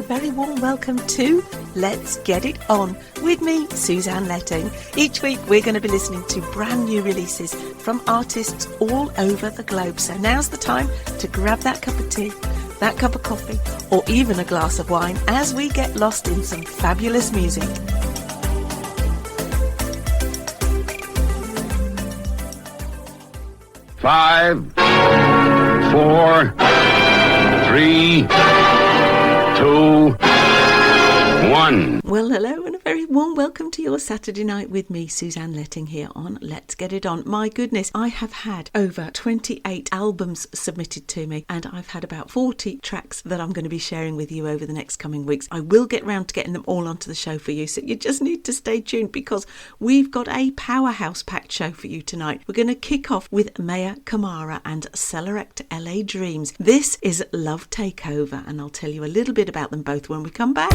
very warm welcome to Let's Get It On with me, Suzanne Letting. Each week we're going to be listening to brand new releases from artists all over the globe. So now's the time to grab that cup of tea, that cup of coffee, or even a glass of wine as we get lost in some fabulous music. Five, 4, 3, 2, 1. Well, hello and a very warm welcome to your Saturday night with me, Suzanne Letting, here on Let's Get It On. My goodness, I have had over 28 albums submitted to me, and I've had about 40 tracks that I'm going to be sharing with you over the next coming weeks. I will get round to getting them all onto the show for you, so you just need to stay tuned because we've got a powerhouse-packed show for you tonight. We're going to kick off with Maya Kamara and Celebrate LA Dreams. This is Love Takeover, and I'll tell you a little bit about them both when we come back.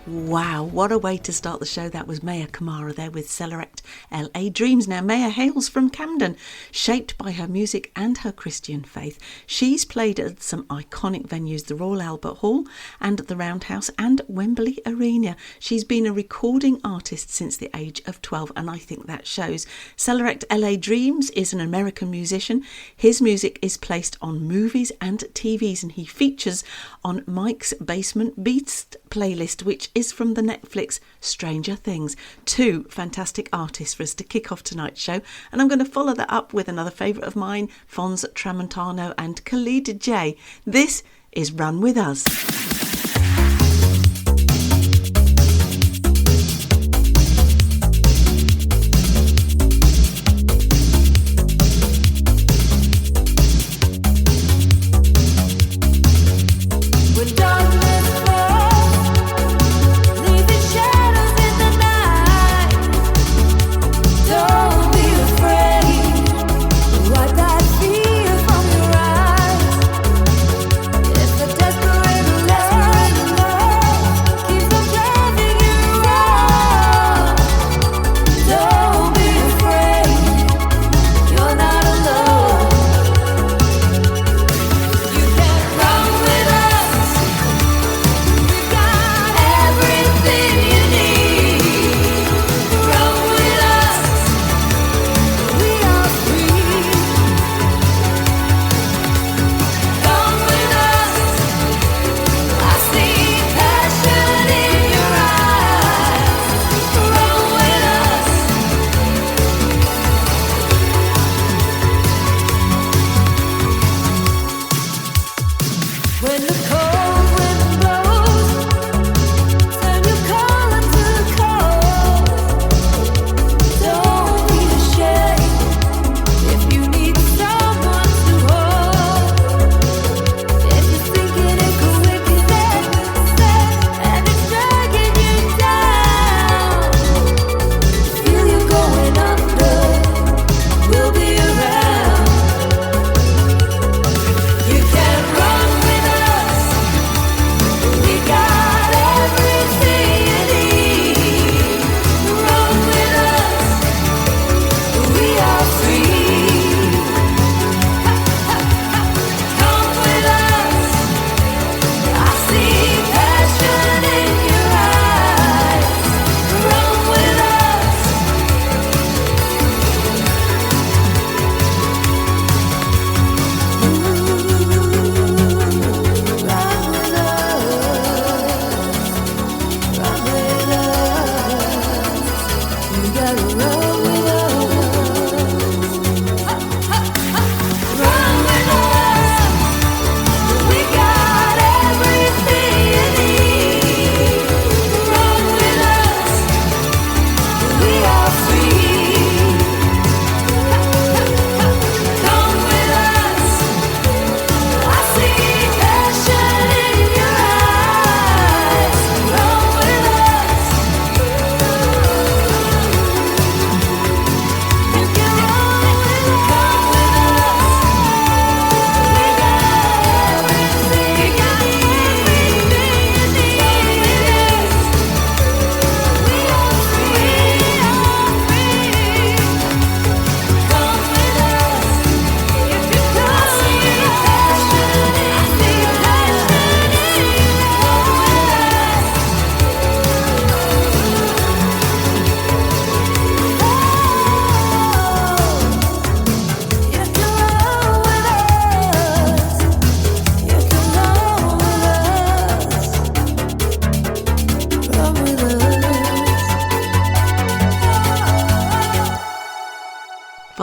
Wow, what a way to start the show. That was Maya Kamara there with Celebrate LA Dreams. Now, Maya hails from Camden. Shaped by her music and her Christian faith, she's played at some iconic venues, the Royal Albert Hall and the Roundhouse and Wembley Arena. She's been a recording artist since the age of 12, and I think that shows. Celebrate LA Dreams is an American musician. His music is placed on movies and TVs, and he features on Mike's Basement Beats playlist, which is from the Netflix Stranger Things. Two fantastic artists for us to kick off tonight's show, and I'm going to follow that up with another favourite of mine, Fons Tramontano and Khalid J. This is Run With Us.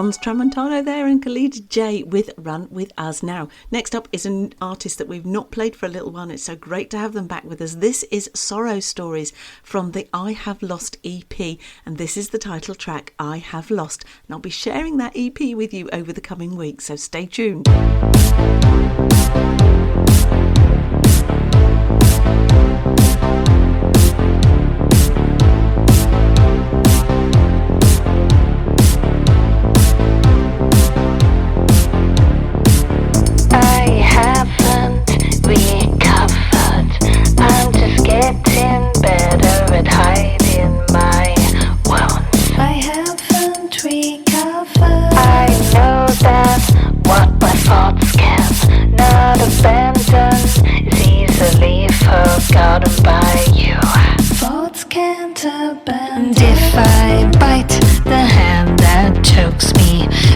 Fons Tramontano there and Khalid J with Run With Us. Now, next up is an artist that we've not played for a little while. It's so great to have them back with us. This is Sorrow Stories from the I Have Lost EP, and this is the title track, I Have Lost. And I'll be sharing that EP with you over the coming weeks, so stay tuned.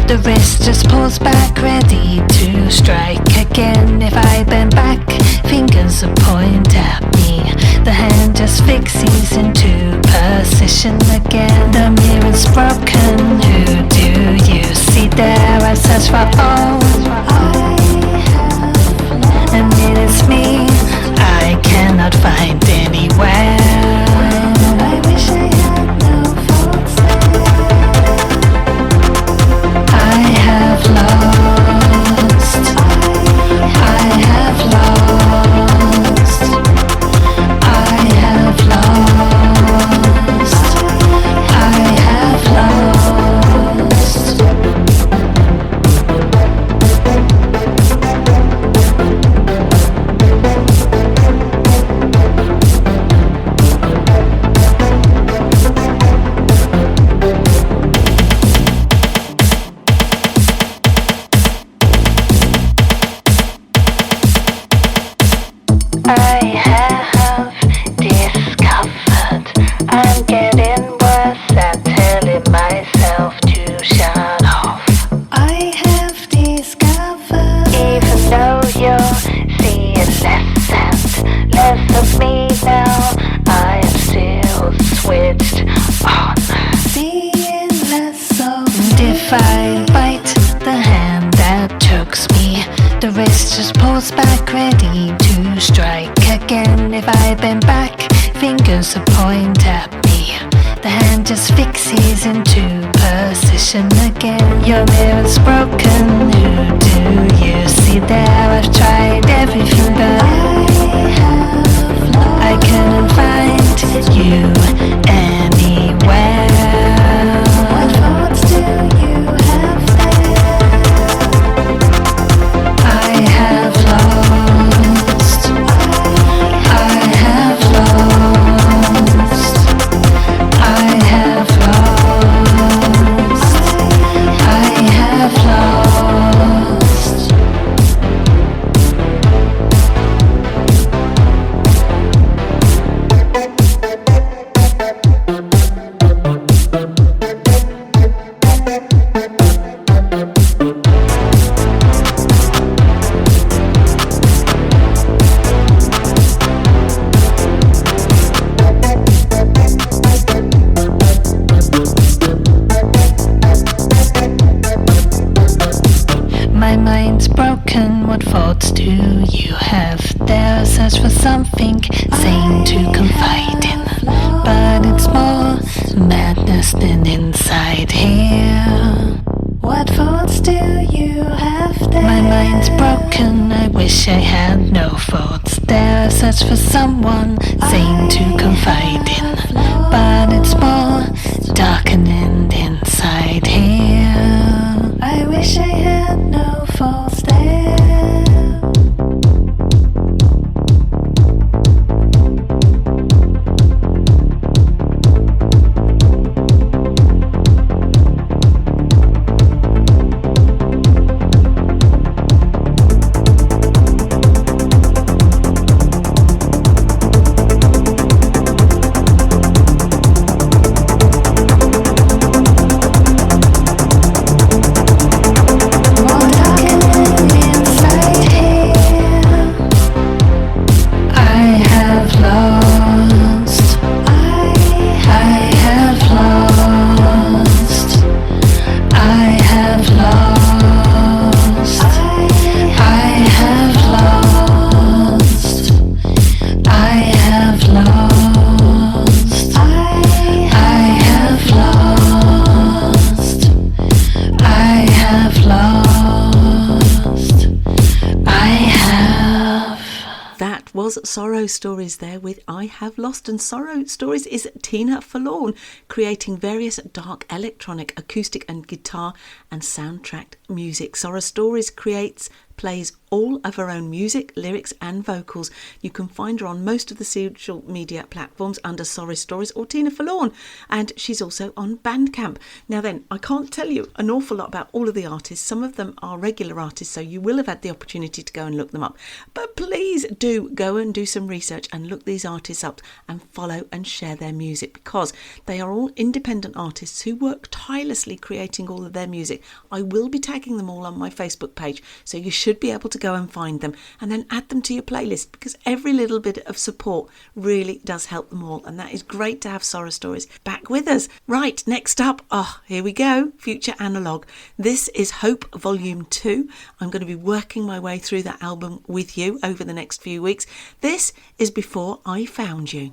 The wrist just pulls back, ready to strike again. If I bend back, fingers will point at me. The hand just fixes into position again. The mirror's broken, who do you see there? I search for all I have, and it is me, I cannot find anywhere. I wish I had no faults there. I have lost. I have lost. I have lost. I have lost. I have discovered I'm getting worse at telling myself to shut off. I have discovered even though you're seeing less and less of me now, I am still switched on. Seeing less of and if I bite the hand that chokes me, the wrist just pulls back, ready to strike again. If I bend back, fingers point at me. The hand just fixes into position again. Your mirror's broken, who do you see there? I've tried everything but I couldn't find you anywhere. What thoughts do you have there? I have lost. I have lost. I have lost. I have lost. My mind's broken, what faults do you have there? Search for something sane to confide in, but it's more madness than inside here. What faults do you have there? My mind's broken, I wish I had no faults there. Search for someone sane to confide in, but it's more darkening inside here. I wish I had no faults there. Sorrow Stories there with I Have Lost. And Sorrow Stories is Tina Forlorn, creating various dark electronic, acoustic and guitar and soundtrack music. Sorrow Stories plays all of her own music, lyrics and vocals. You can find her on most of the social media platforms under Sorrow Stories or Tina Forlorn, and she's also on Bandcamp. Now then, I can't tell you an awful lot about all of the artists. Some of them are regular artists, so you will have had the opportunity to go and look them up, but please do go and do some research and look these artists up and follow and share their music, because they are all independent artists who work tirelessly creating all of their music. I will be tagging tagging them all on my Facebook page, so you should be able to go and find them and then add them to your playlist, because every little bit of support really does help them all, and that is great to have Sorrow Stories back with us. Right, next up, here we go, Future Analog. This is Hope Volume 2. I'm going to be working my way through that album with you over the next few weeks. This is Before I Found You.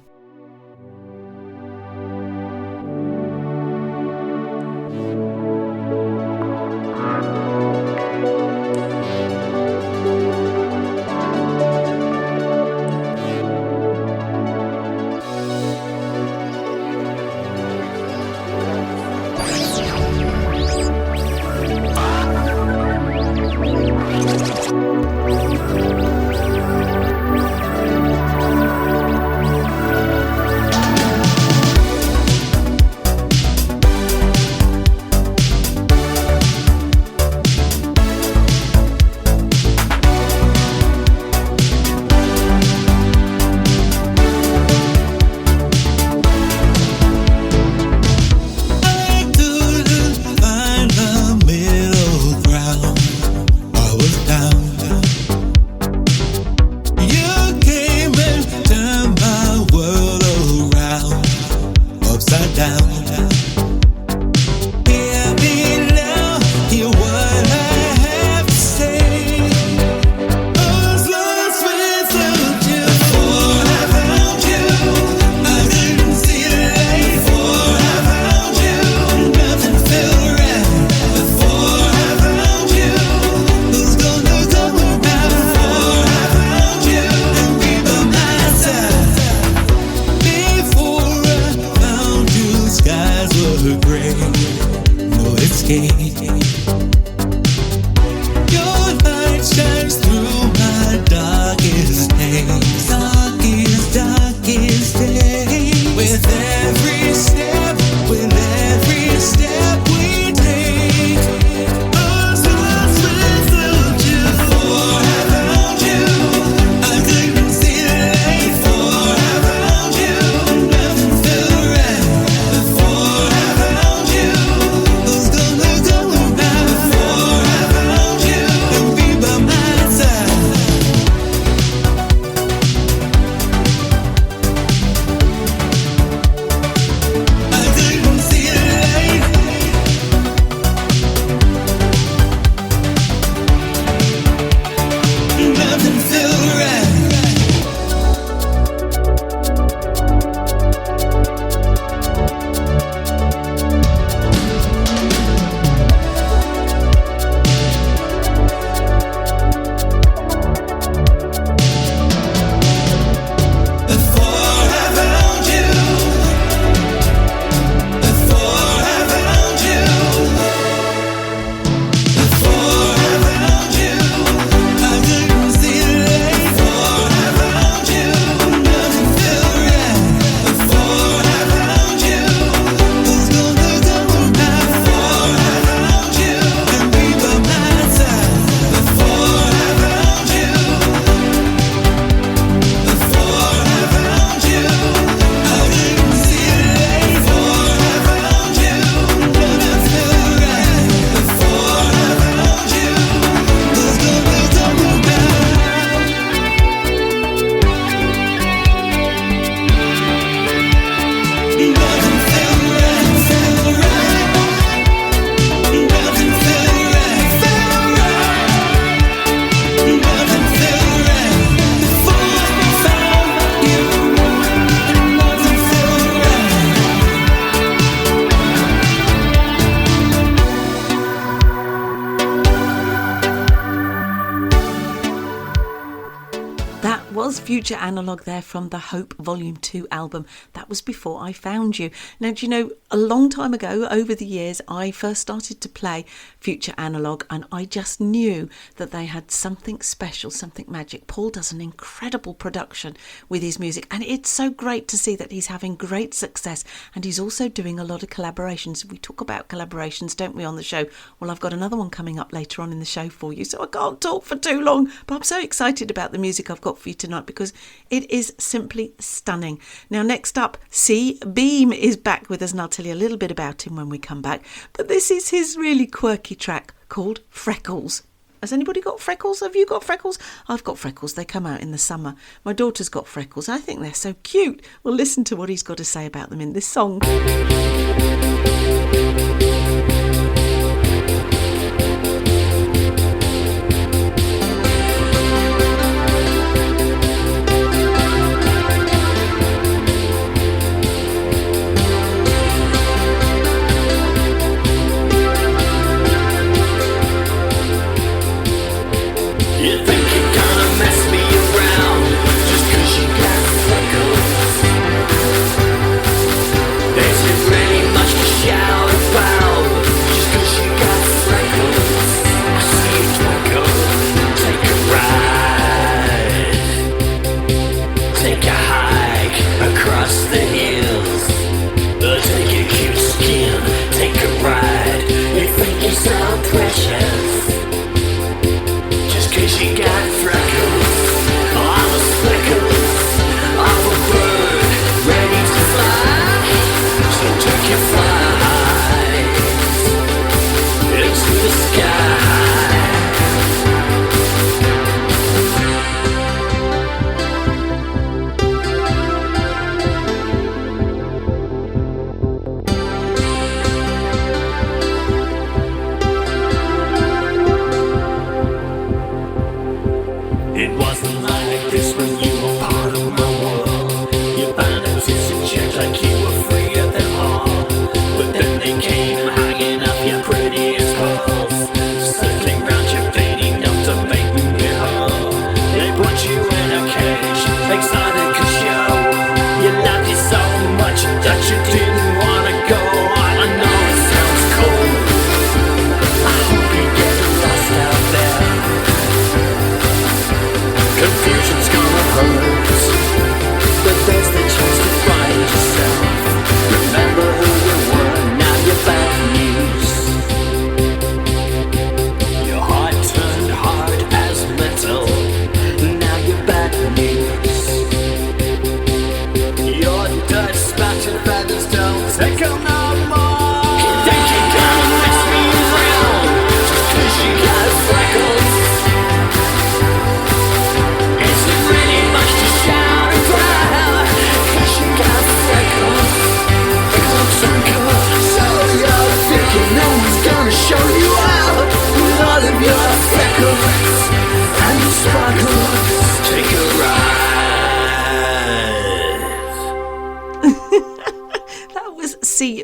Future Analog there from the Hope Volume 2 album. That was Before I Found You. Now, do you know, a long time ago, over the years, I first started to play Future Analog, and I just knew that they had something special, something magic. Paul does an incredible production with his music, and it's so great to see that he's having great success, and he's also doing a lot of collaborations. We talk about collaborations, don't we, on the show? Well, I've got another one coming up later on in the show for you, so I can't talk for too long, but I'm so excited about the music I've got for you tonight because it is simply stunning. Now, next up, C. Beam is back with us, and I'll tell you a little bit about him when we come back, but this is his really quirky track called Freckles. Has anybody got freckles? Have you got freckles? I've got freckles. They come out in the summer. My daughter's got freckles. I think they're so cute. Well, listen to what he's got to say about them in this song.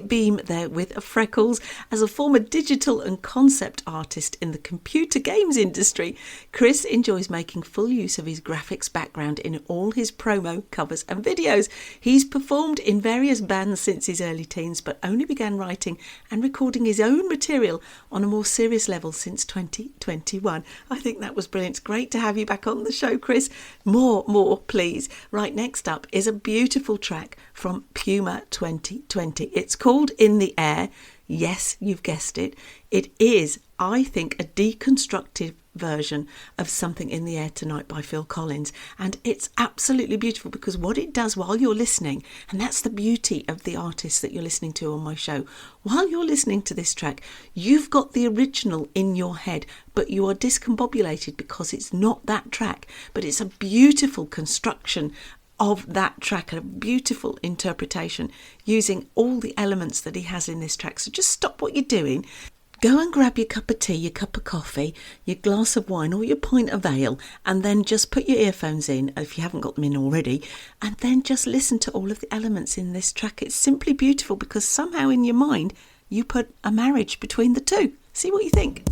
Beam there with Freckles. As a former digital and concept artist in the computer games industry, Chris enjoys making full use of his graphics background in all his promo, covers and videos. He's performed in various bands since his early teens, but only began writing and recording his own material on a more serious level since 2021. I think that was brilliant. It's great to have you back on the show, Chris. More, please. Right, next up is a beautiful track from Puma 2020. It's called In the Air. Yes, you've guessed it. It is, I think, a deconstructed version of Something in the Air Tonight by Phil Collins, and it's absolutely beautiful because what it does while you're listening, and that's the beauty of the artists that you're listening to on my show, while you're listening to this track, you've got the original in your head, but you are discombobulated because it's not that track, but it's a beautiful construction of that track, a beautiful interpretation using all the elements that he has in this track. So just stop what you're doing, go and grab your cup of tea, your cup of coffee, your glass of wine or your pint of ale, and then just put your earphones in if you haven't got them in already, and then just listen to all of the elements in this track. It's simply beautiful because somehow in your mind you put a marriage between the two. See what you think.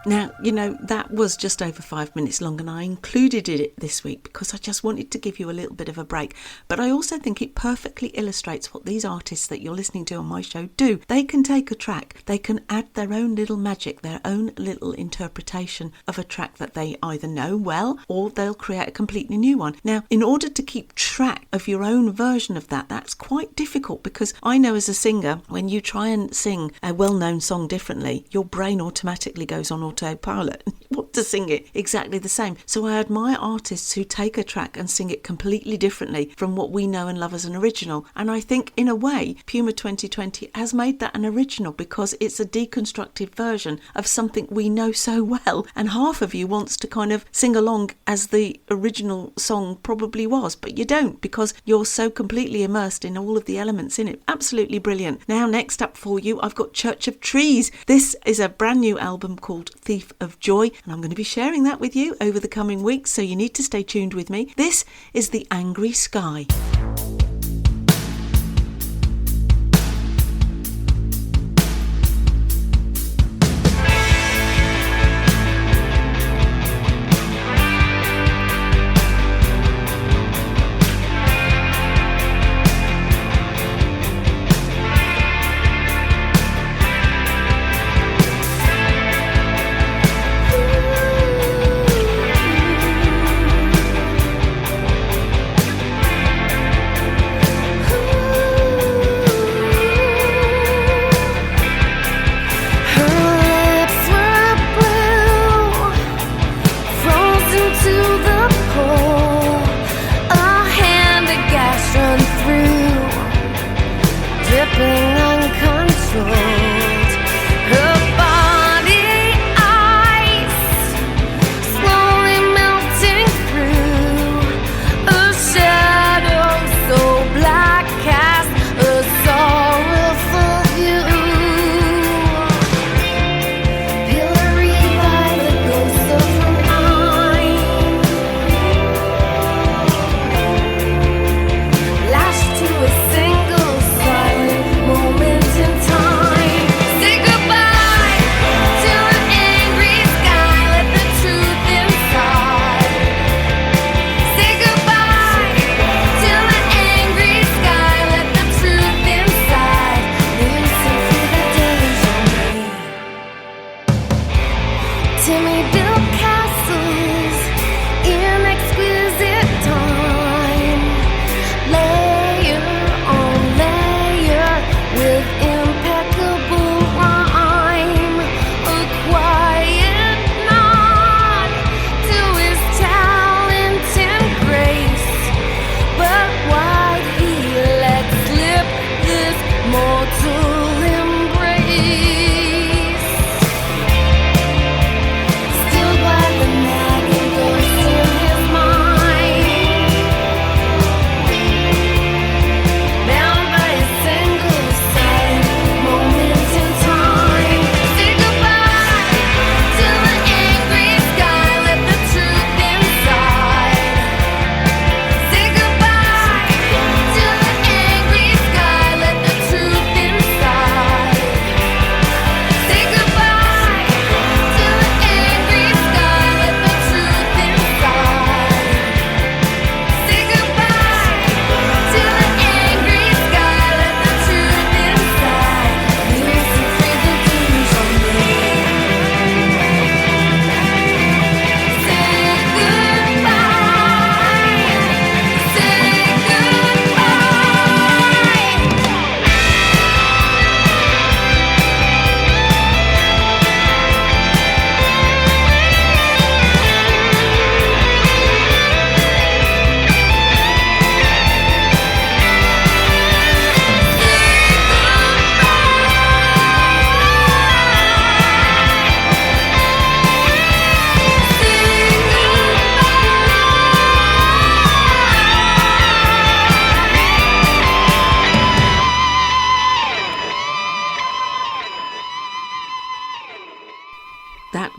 Now, you know, that was just over 5 minutes long, and I included it this week because I just wanted to give you a little bit of a break. But I also think it perfectly illustrates what these artists that you're listening to on my show do. They can take a track, they can add their own little magic, their own little interpretation of a track that they either know well, or they'll create a completely new one. Now, in order to keep track of your own version of that, that's quite difficult, because I know as a singer, when you try and sing a well-known song differently, your brain automatically goes on autopilot. You want to sing it exactly the same. So I admire artists who take a track and sing it completely differently from what we know and love as an original. And I think, in a way, Puma 2020 has made that an original, because it's a deconstructed version of something we know so well. And half of you wants to kind of sing along as the original song probably was, but you don't, because you're so completely immersed in all of the elements in it. Absolutely brilliant. Now, next up for you, I've got Church of Trees. This is a brand new album called Thief of Joy, and I'm going to be sharing that with you over the coming weeks, so you need to stay tuned with me. This is The Angry Sky.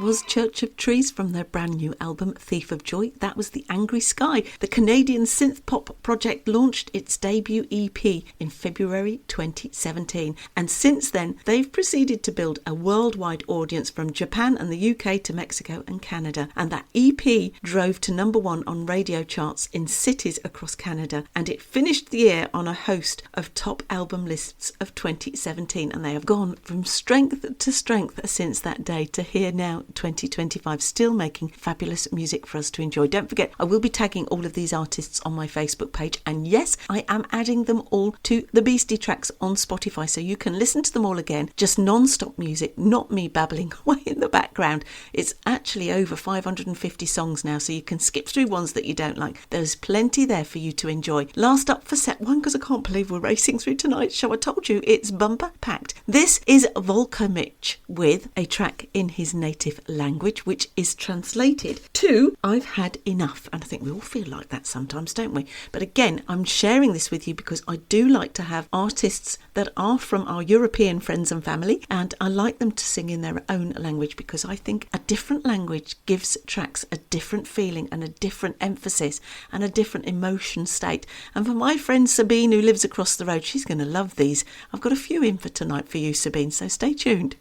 was Church of Trees from their brand new album Thief of Joy. That was The Angry Sky. The Canadian synth pop project launched its debut EP in February 2017, and since then they've proceeded to build a worldwide audience from Japan and the UK to Mexico and Canada, and that EP drove to #1 on radio charts in cities across Canada, and it finished the year on a host of top album lists of 2017, and they have gone from strength to strength since that day to here now 2025, still making fabulous music for us to enjoy. Don't forget, I will be tagging all of these artists on my Facebook page, and yes, I am adding them all to the Beastie Tracks on Spotify, so you can listen to them all again, just non-stop music, not me babbling away in the background. It's actually over 550 songs now, so you can skip through ones that you don't like. There's plenty there for you to enjoy. Last up for set one, because I can't believe we're racing through tonight's show. I told you it's bumper packed. This is Volker Mitch with a track in his native language, which is translated to I've Had Enough. And I think we all feel like that sometimes, don't we? But again, I'm sharing this with you because I do like to have artists that are from our European friends and family, and I like them to sing in their own language because I think a different language gives tracks a different feeling and a different emphasis and a different emotion state. And for my friend Sabine, who lives across the road, she's going to love these. I've got a few in for tonight for you, Sabine, so stay tuned.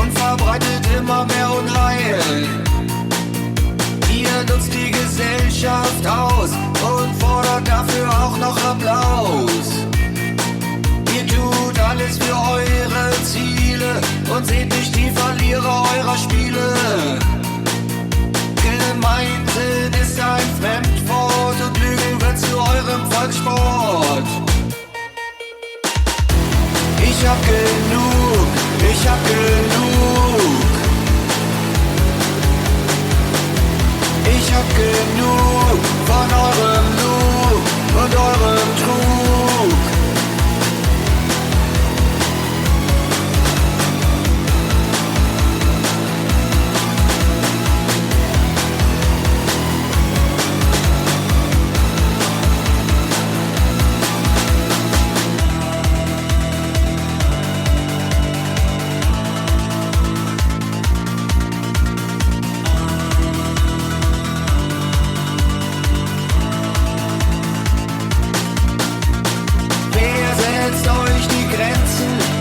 Und verbreitet immer mehr Unheil. Ihr nutzt die Gesellschaft aus und fordert dafür auch noch Applaus. Ihr tut alles für eure Ziele und seht nicht die Verlierer eurer Spiele. Gemeinsinn ist ein Fremdwort und Lügen wird zu eurem Volkssport. Ich hab genug, ich hab genug. Ich hab genug von eurem Lug und eurem Trug.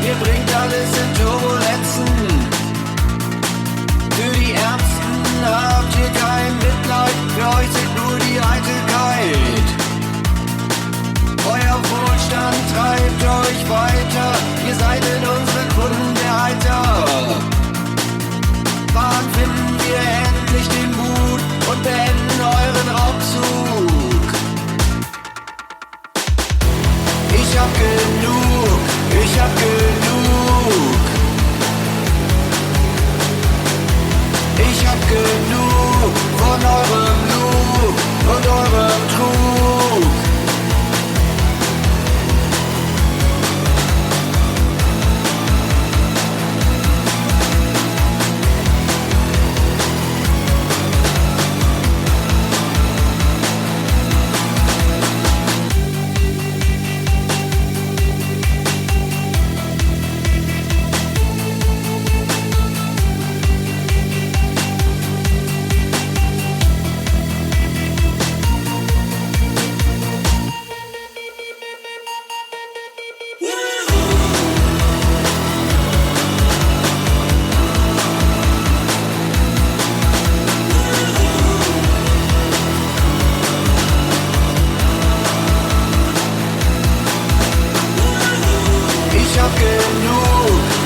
Ihr bringt alles in Turbulenzen. Für die Ärmsten habt ihr kein Mitleid, für euch zählt nur die Eitelkeit. Euer Wohlstand treibt euch weiter, ihr seid in unseren Kunden der Heiter. Wann finden wir endlich den Mut und beenden euren Raubzug? Ich hab genug, ich hab genug. Ich hab genug von eurem Lug und eurem Trug.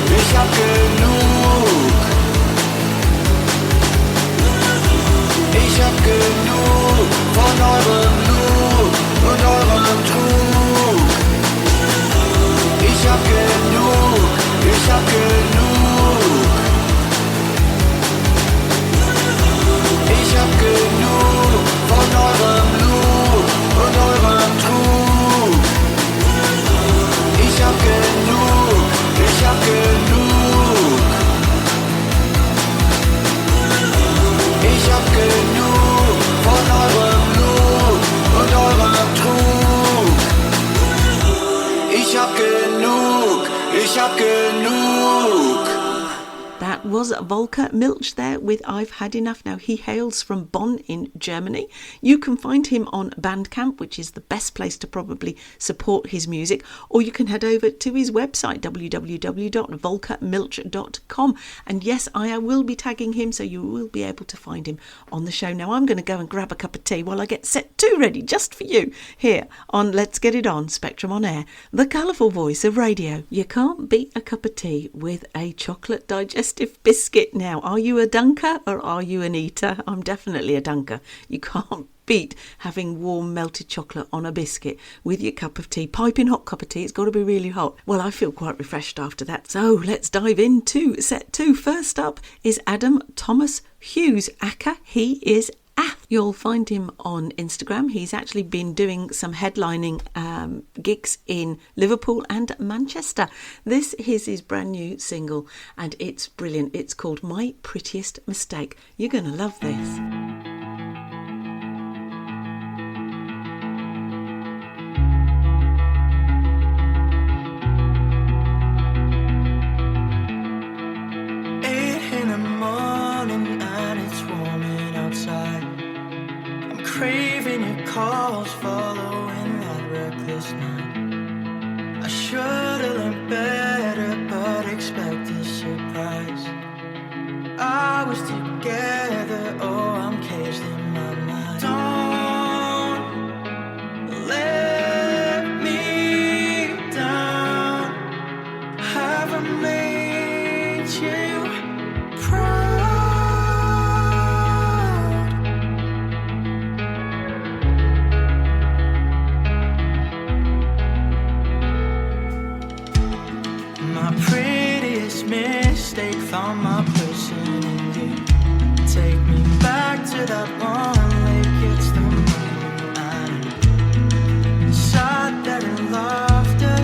Ich hab genug. Ich hab genug von eurem Lug und eurem Trug. Ich hab genug, ich hab genug. Ich hab genug von eurem Lug und eurem Trug. hab genug von eurem Blut und eurem Trug. Ich hab genug, ich hab genug. That was Volker Milch there with I've Had Enough. Now, he hails from Bonn in Germany. You can find him on Bandcamp, which is the best place to probably support his music, or you can head over to his website, www.volkermilch.com. And yes, I will be tagging him, so you will be able to find him on the show. Now, I'm going to go and grab a cup of tea while I get set 2 ready just for you here on Let's Get It On, Spectrum on Air, the colourful voice of radio. You can't beat a cup of tea with a chocolate digestive biscuit. Now, are you a dunker or are you an eater? I'm definitely a dunker. You can't beat having warm melted chocolate on a biscuit with your cup of tea. Piping hot cup of tea. It's got to be really hot. Well, I feel quite refreshed after that. So let's dive into set 2. First up is Adam Thomas Hughes, aka he is Ath. You'll find him on Instagram. He's actually been doing some headlining gigs in Liverpool and Manchester. This is his brand new single and it's brilliant. It's called My Prettiest Mistake. You're going to love this. Craving your calls, following that reckless night. I should've learned better, but expect a surprise. I was together, oh, I'm caged in my mind. Don't let me down. Have I made you proud? Mistake, found my person in you. Take me back to that one lake. It's the moment I sat there in laughter.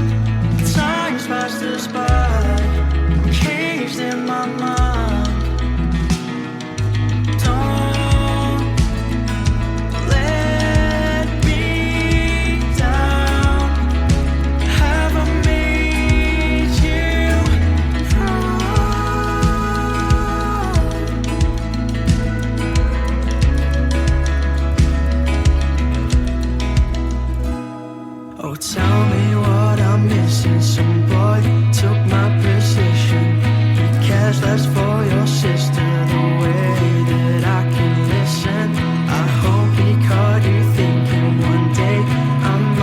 Time's passed us by. I'm caged in my mind. Don't let me down. Have I made you tell me what I'm missing. Some boy took my position. He cares less for your sister. The way that I can listen. I hope he caught you thinking one day I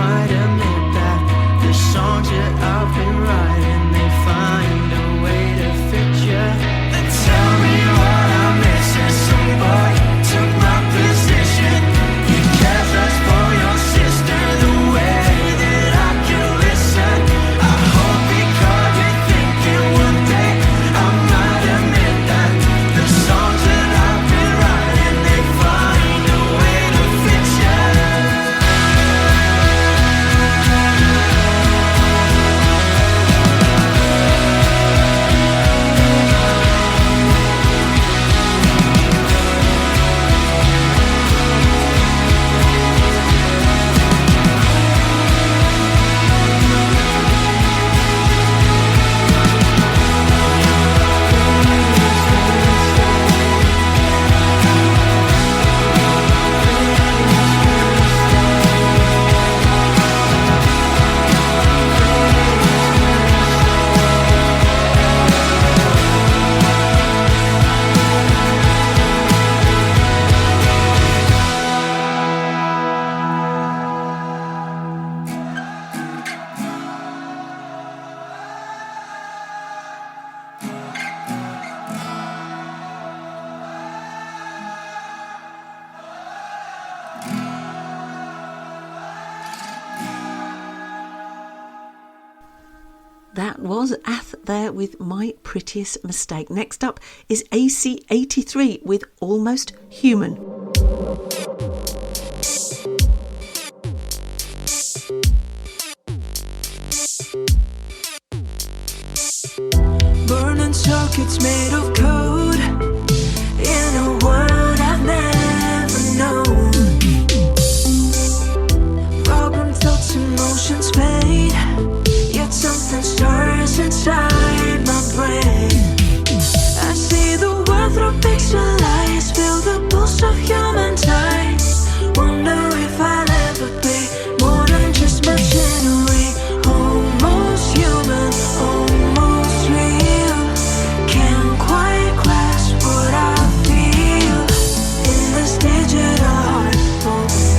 might admit that the songs that I've been writing, they find a way to fit you. Then tell me what I'm missing. Some boy took my position. He cares less for your sister. The way That was Ath there with My Prettiest Mistake. Next up is AC83 with Almost Human. Burning circuits made of code in a world I've never Almost of human types. Wonder if I'll ever be more than just machinery. Almost human, almost real. Can't quite grasp what I feel in this digital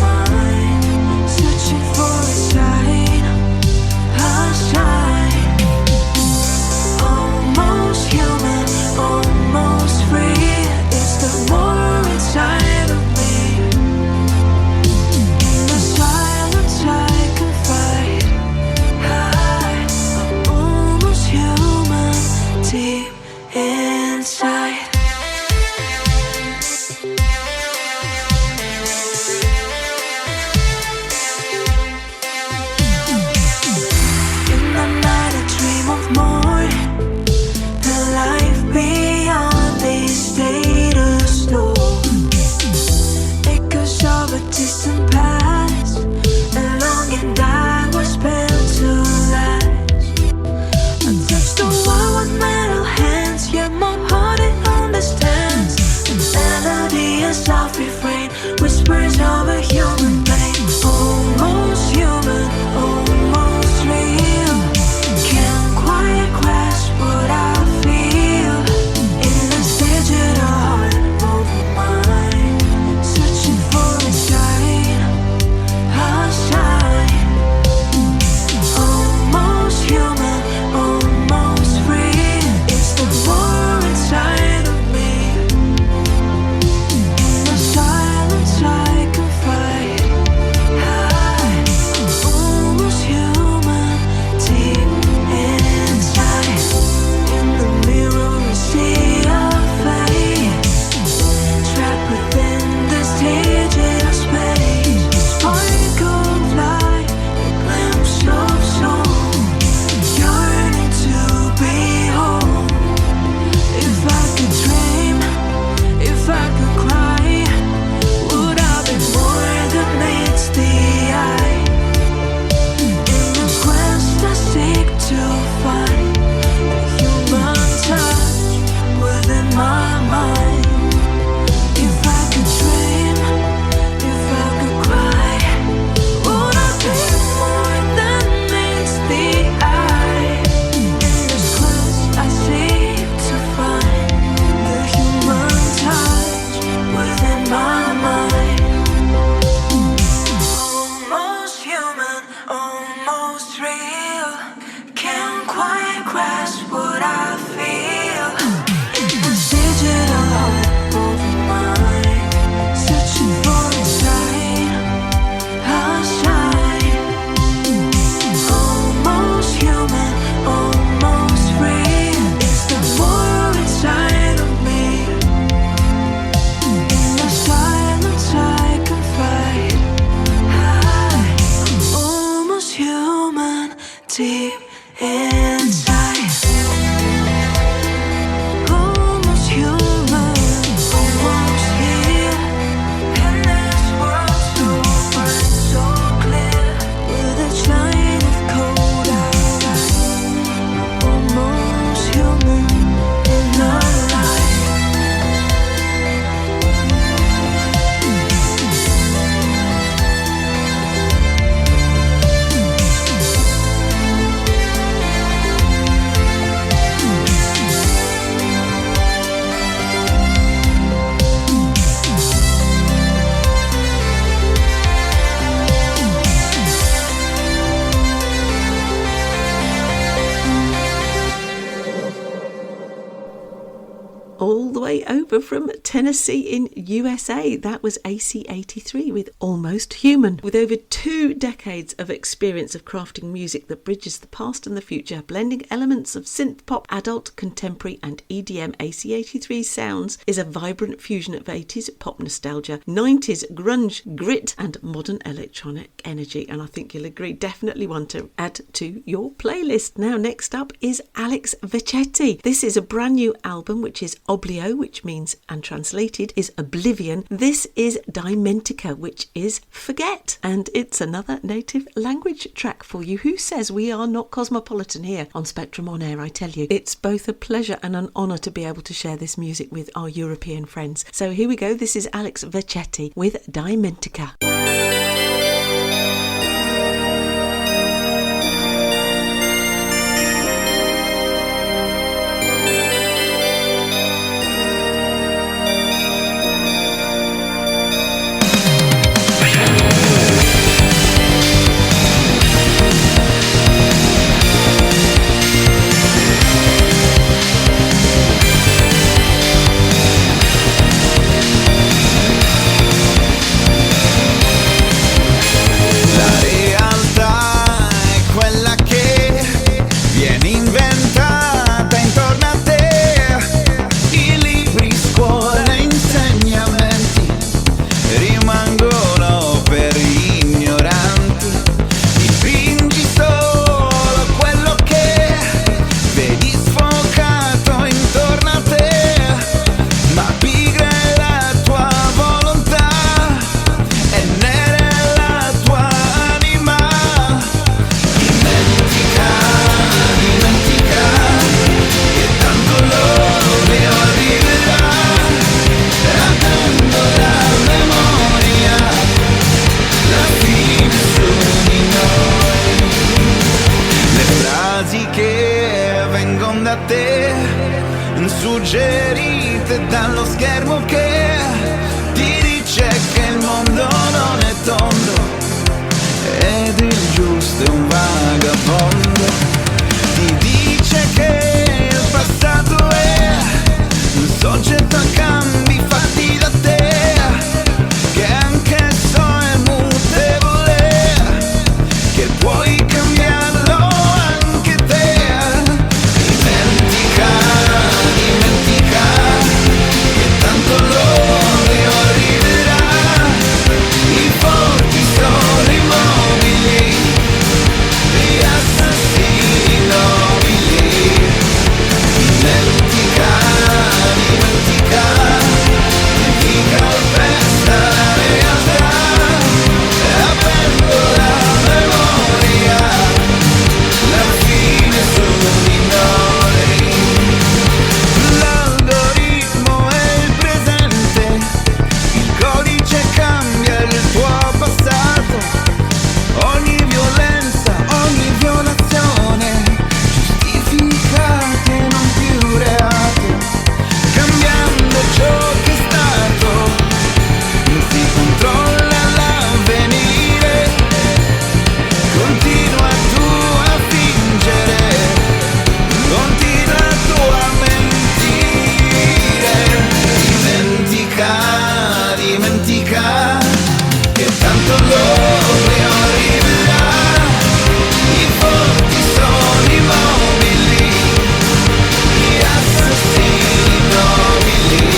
mind, searching for a sign, a sign. Almost human, almost free. Is there more inside of me? In the silence I confide. I'm almost human, deep inside. In the night I dream of more, a life beyond this status quo. Echoes of a distant past, a longing that was built to last. I touch the wall with metal hands, yet my heart it understands. A melody, a soft refrain, whispers of a human pain. Almost human, almost real. Can't quite grasp what I feel in this digital mind, searching for a sign, a sign. Almost human, almost free. Is there more inside of me? In the silence I confide. I'm almost human, deep inside. In the mirror I see a face, trapped within this digital space. A spark of light, a glimpse of soul, yearning to be home. If I could dream, if I could cry, would I be more than meets the eye? In this quest I seek to find the human touch within my mind. If I could dream, if I could cry, would I be more than meets the eye? In this quest I seek to find the human touch within my mind. Almost human, almost real. Can't quite grasp what I feel in this digital mind, searching for a sign, a sign. Almost human, almost free. Is there more inside of me? In the silence I confide. I'm almost human, deep inside. Almost human, almost here. In this world so bright, so clear, with a shine of cold eyes. Almost human in our life. All the way over from Tennessee in USA. That was AC83 with Almost Human. With over 2 decades of experience of crafting music that bridges the past and the future, blending elements of synth pop, adult, contemporary and EDM, AC83 Sounds is a vibrant fusion of 80s pop nostalgia, 90s grunge, grit and modern electronic energy. And I think you'll agree, definitely one to add to your playlist. Now, next up is Alex Vecchetti. This is a brand new album, which is Oblio, which means means, and translated is oblivion. This is Dimentica, which is forget. And it's another native language track for you. Who says we are not cosmopolitan here on Spectrum On Air? I tell you, it's both a pleasure and an honour to be able to share this music with our European friends. So here we go. This is Alex Vecchetti with Dimentica. Suggerite dallo schermo che ti dice che il mondo non è tondo ed il giusto è un vagabondo, ti dice che il passato è un soggetto a cambi fatti da te, che anch'esso è mutevole, che puoi cambiarlo anche te. Dimentica che tanto l'odio arriverà, i forti sono immobili, gli assassini nobili. Dimentica, calpesta la realtà, aprendo la memoria, la fine su di noi. L'algoritmo è il presente, il codice cambia il tuo passato, ogni violenza, ogni violazione giustifica che non più reato, cambiando ciò che è stato, non si controlla l'avvenire, continua tu a fingere, continua tu a mentire. Dimentica che tanto l'odio arriverà, i forti sono immobili, gli assassini nobili.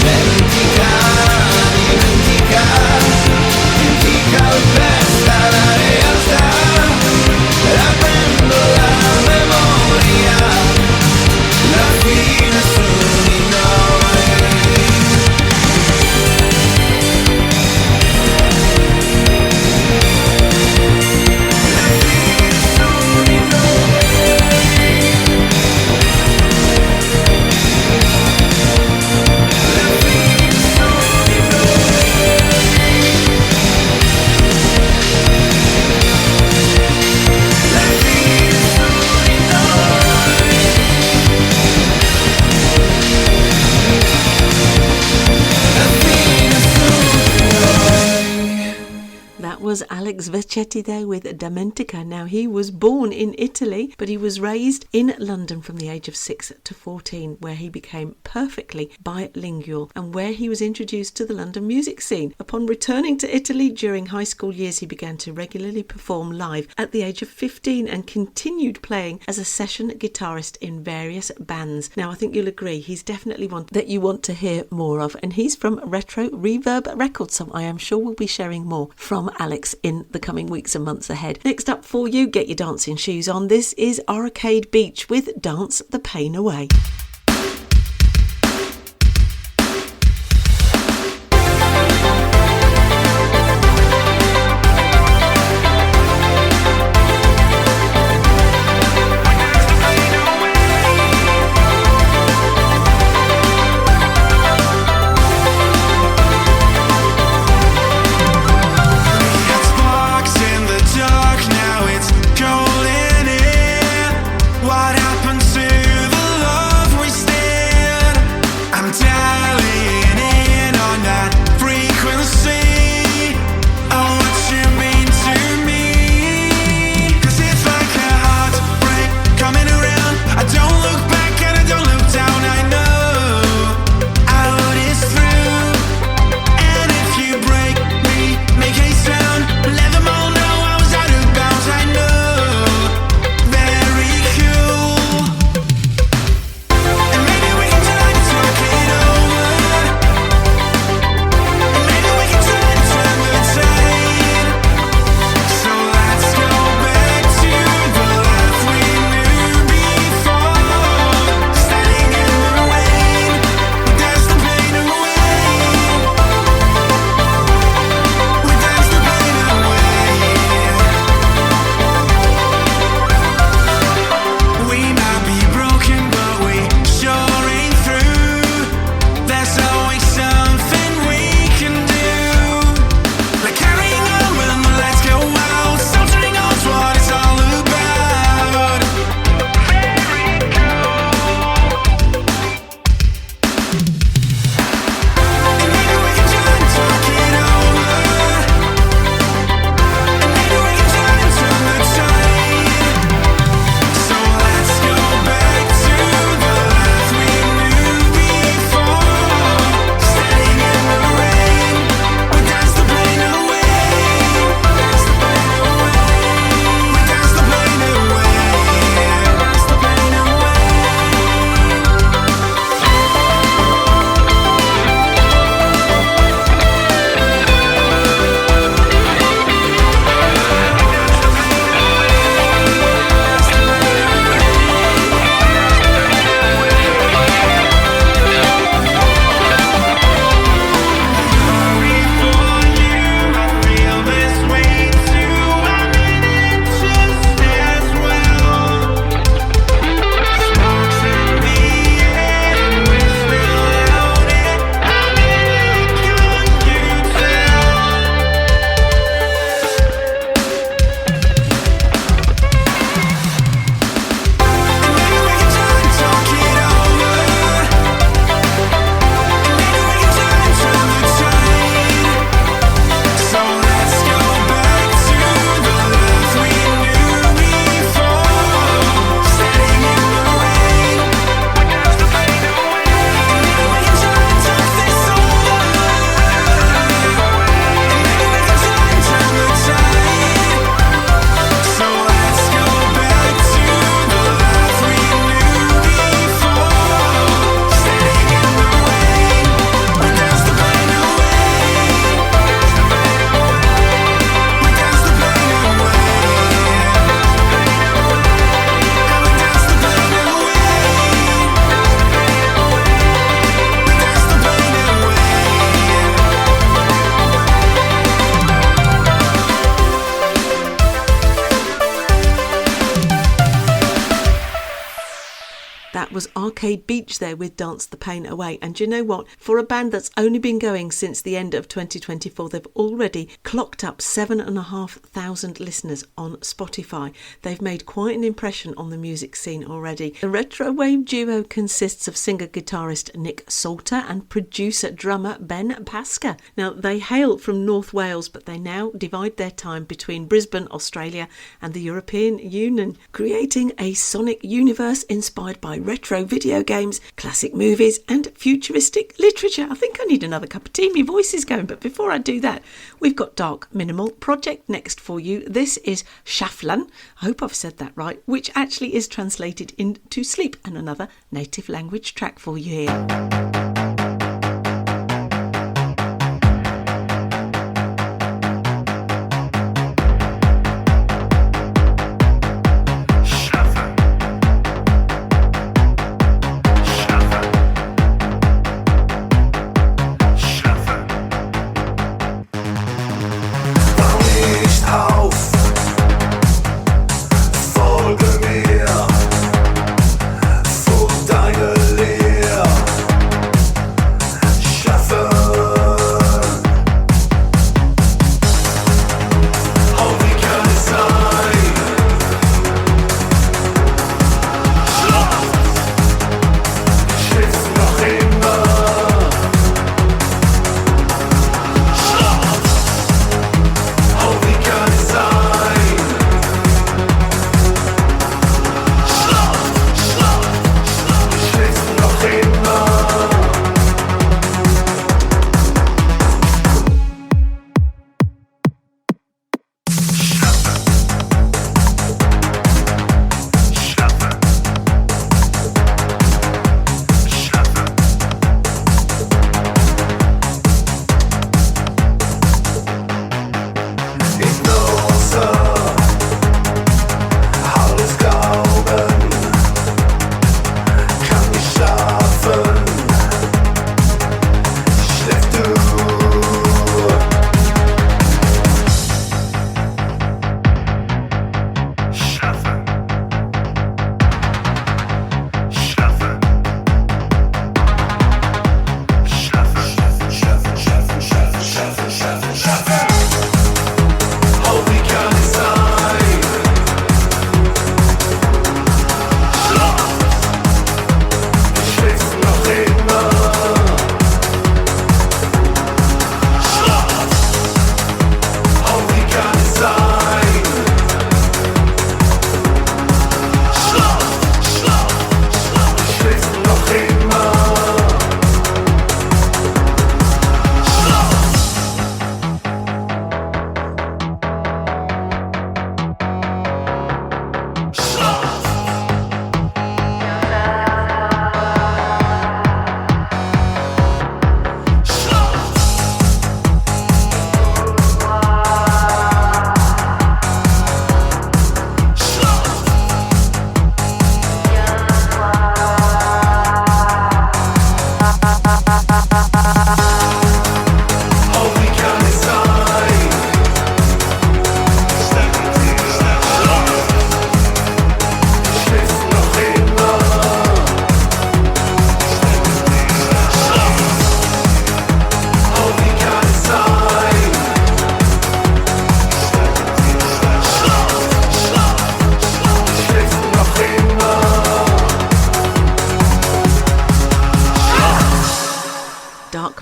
Dimentica, calpesta la realtà, aprendo la memoria, la fine su di noi. Was Alex Vecchetti there with Dimentica. Now, he was born in Italy, but he was raised in London from the age of 6 to 14, where he became perfectly bilingual and where he was introduced to the London music scene. Upon returning to Italy during high school years, he began to regularly perform live at the age of 15 and continued playing as a session guitarist in various bands. Now, I think you'll agree he's definitely one that you want to hear more of, and he's from Retro Reverb Records, so I am sure we'll be sharing more from Alex in the coming weeks and months ahead. Next up for you, get your dancing shoes on. This is Arcade Beach with Dance the Pain Away. was Arcade Beach there with Dance the Pain Away. And you know what? For a band that's only been going since the end of 2024, they've already clocked up 7,500 listeners on Spotify. They've made quite an impression on the music scene already. The retro wave duo consists of singer-guitarist Nick Salter and producer-drummer Ben Pasca. Now, they hail from North Wales, but they now divide their time between Brisbane, Australia and the European Union, creating a sonic universe inspired by retro video games, classic movies and futuristic literature. I think I need another cup of tea. My voice is going, but before I do that, we've got Dark Minimal Project next for you. This is Shaflan, I hope I've said that right, which actually is translated into sleep, and another native language track for you here.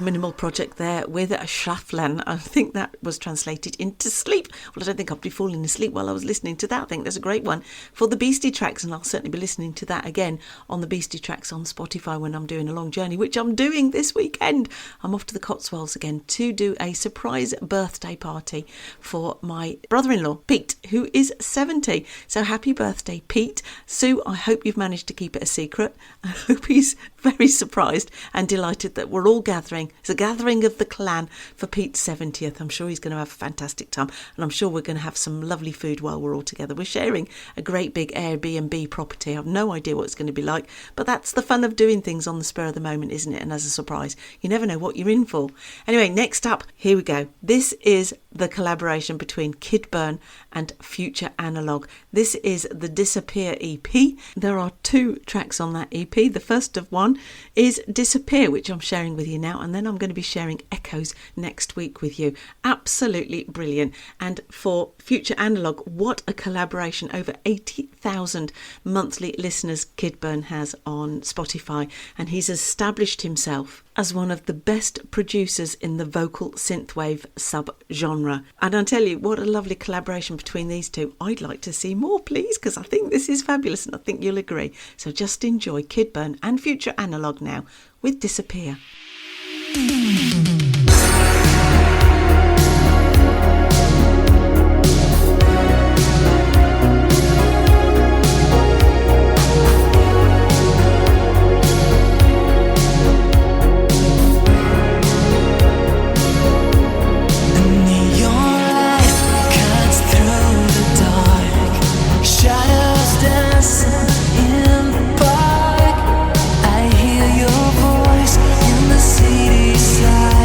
Minimal Project there with Shaflan. I think that was translated into sleep. Well, I don't think I'd be falling asleep while I was listening to that. I think that's a great one for the Beastie Tracks, and I'll certainly be listening to that again on the Beastie Tracks on Spotify when I'm doing a long journey, which I'm doing this weekend. I'm off to the Cotswolds again to do a surprise birthday party for my brother-in-law, Pete, who is 70. So happy birthday, Pete. Sue, I hope you've managed to keep it a secret. I hope he's very surprised and delighted that we're all gathering. It's a gathering of the clan for Pete's 70th. I'm sure he's going to have a fantastic time, and I'm sure we're going to have some lovely food while we're all together. We're sharing a great big Airbnb property. I have no idea what it's going to be like, but that's the fun of doing things on the spur of the moment, isn't it? And as a surprise, you never know what you're in for. Anyway, next up, here we go. This is the collaboration between Kid Burn and Future Analog. This is the Disappear EP. There are 2 tracks on that EP. The first of one is Disappear, which I'm sharing with you now, and then I'm going to be sharing Echoes next week with you. Absolutely brilliant. And for Future Analog, what a collaboration. Over 80,000 monthly listeners Kid Burn has on Spotify, and he's established himself as one of the best producers in the vocal synthwave sub-genre. And I'll tell you, what a lovely collaboration between these two. I'd like to see more, please, because I think this is fabulous, and I think you'll agree. So just enjoy Kid Burn and Future Analog now with Disappear. I hear your voice in the city side.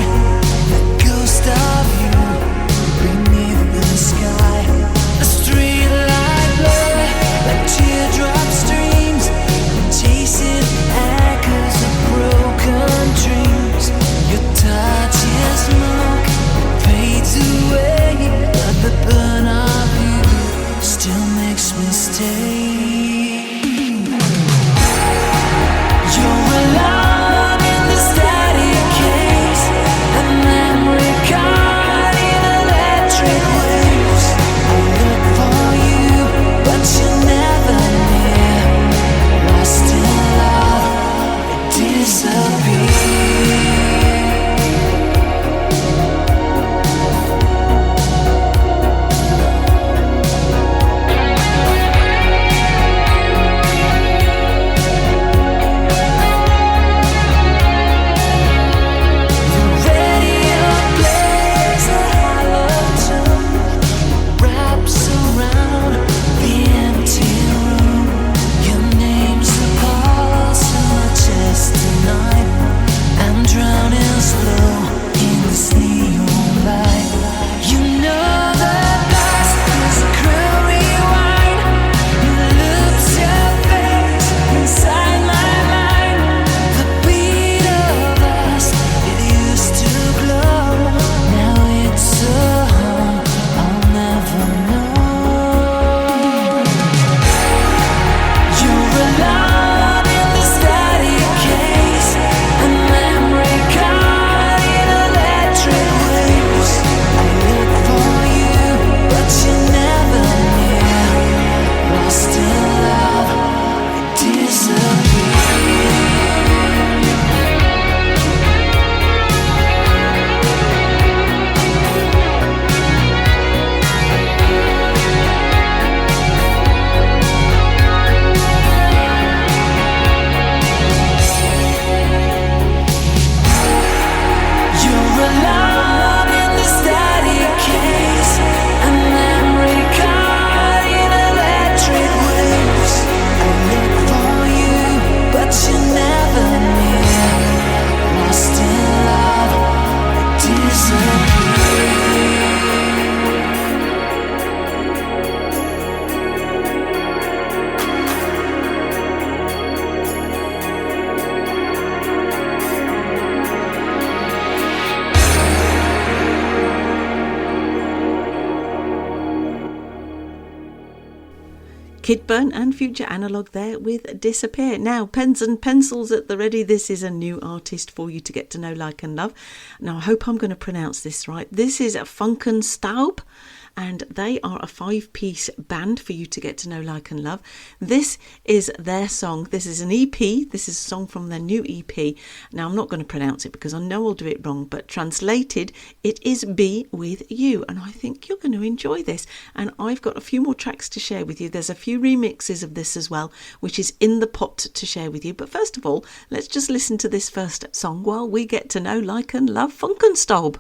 Kid Burn and Future Analog there with Disappear. Now, pens and pencils at the ready. This is a new artist for you to get to know, like and love. Now, I hope I'm going to pronounce this right. This is Funkenstaub, and they are a 5-piece band for you to get to know, like and love. This is their song. This is an EP. This is a song from their new EP. Now, I'm not going to pronounce it because I know I'll do it wrong, but translated, it is Be With You, and I think you're going to enjoy this. And I've got a few more tracks to share with you. There's a few remixes of this as well, which is in the pot to share with you. But first of all, let's just listen to this first song while we get to know, like and love Funkenstaub.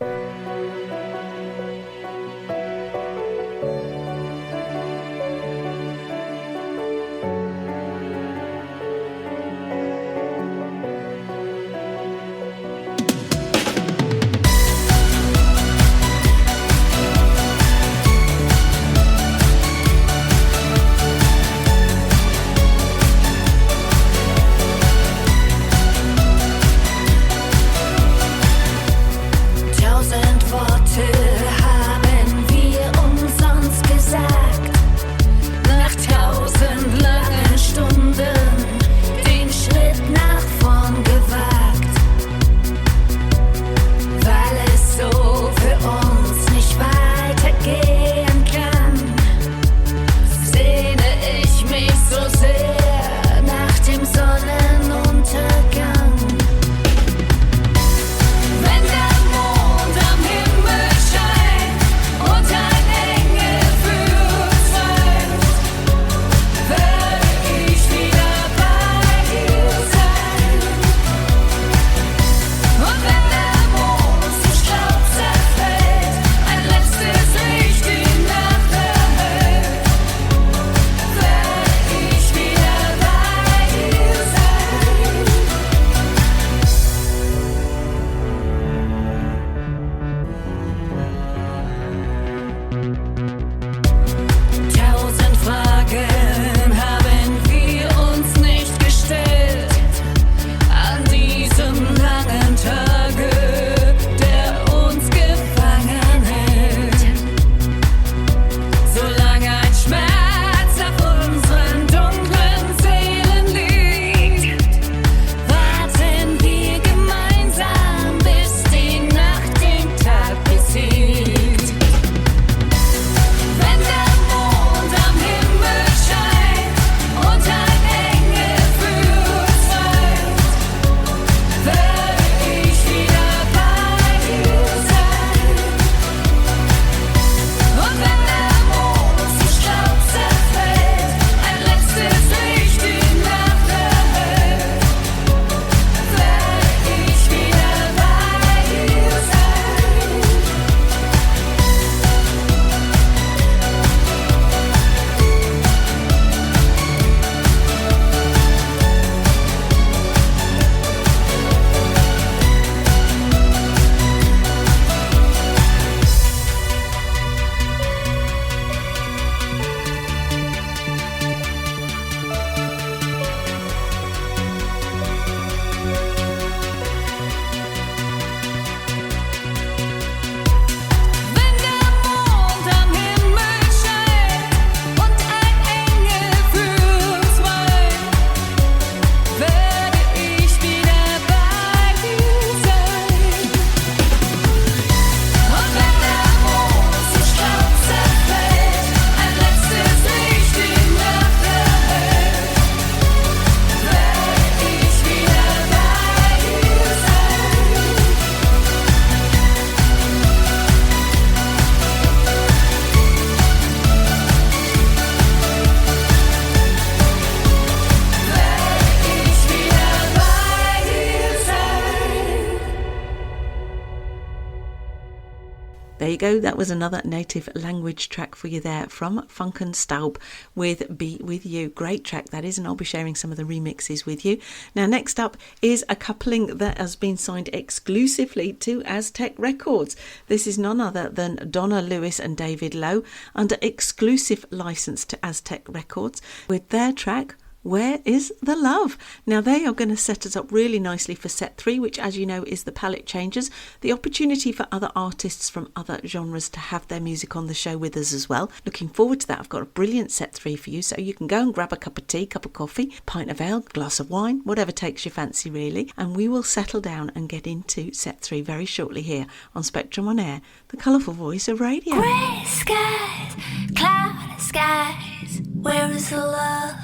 There you go, that was another native language track for you there from Funkenstaub with Be With You. Great track that is, and I'll be sharing some of the remixes with you. Now next up is a coupling that has been signed exclusively to Aztec Records. This is none other than Donna Lewis and David Lowe under exclusive license to Aztec Records with their track Where is the Love? Now they are going to set us up really nicely for set 3, which as you know is the palette changers, the opportunity for other artists from other genres to have their music on the show with us as well. Looking forward to that. I've got a brilliant set 3 for you, so you can go and grab a cup of tea, cup of coffee, pint of ale, glass of wine, whatever takes your fancy really, and we will settle down and get into set 3 very shortly here on Spectrum on Air, the colourful voice of radio. Grey skies, clouded skies, where is the love?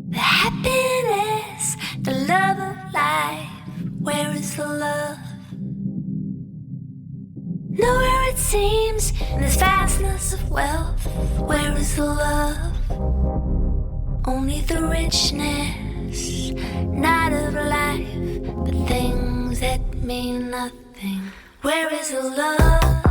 The happiness, the love of life, where is the love? Nowhere it seems in this vastness of wealth, where is the love? Only the richness, not of life, but things that mean nothing. Where is the love?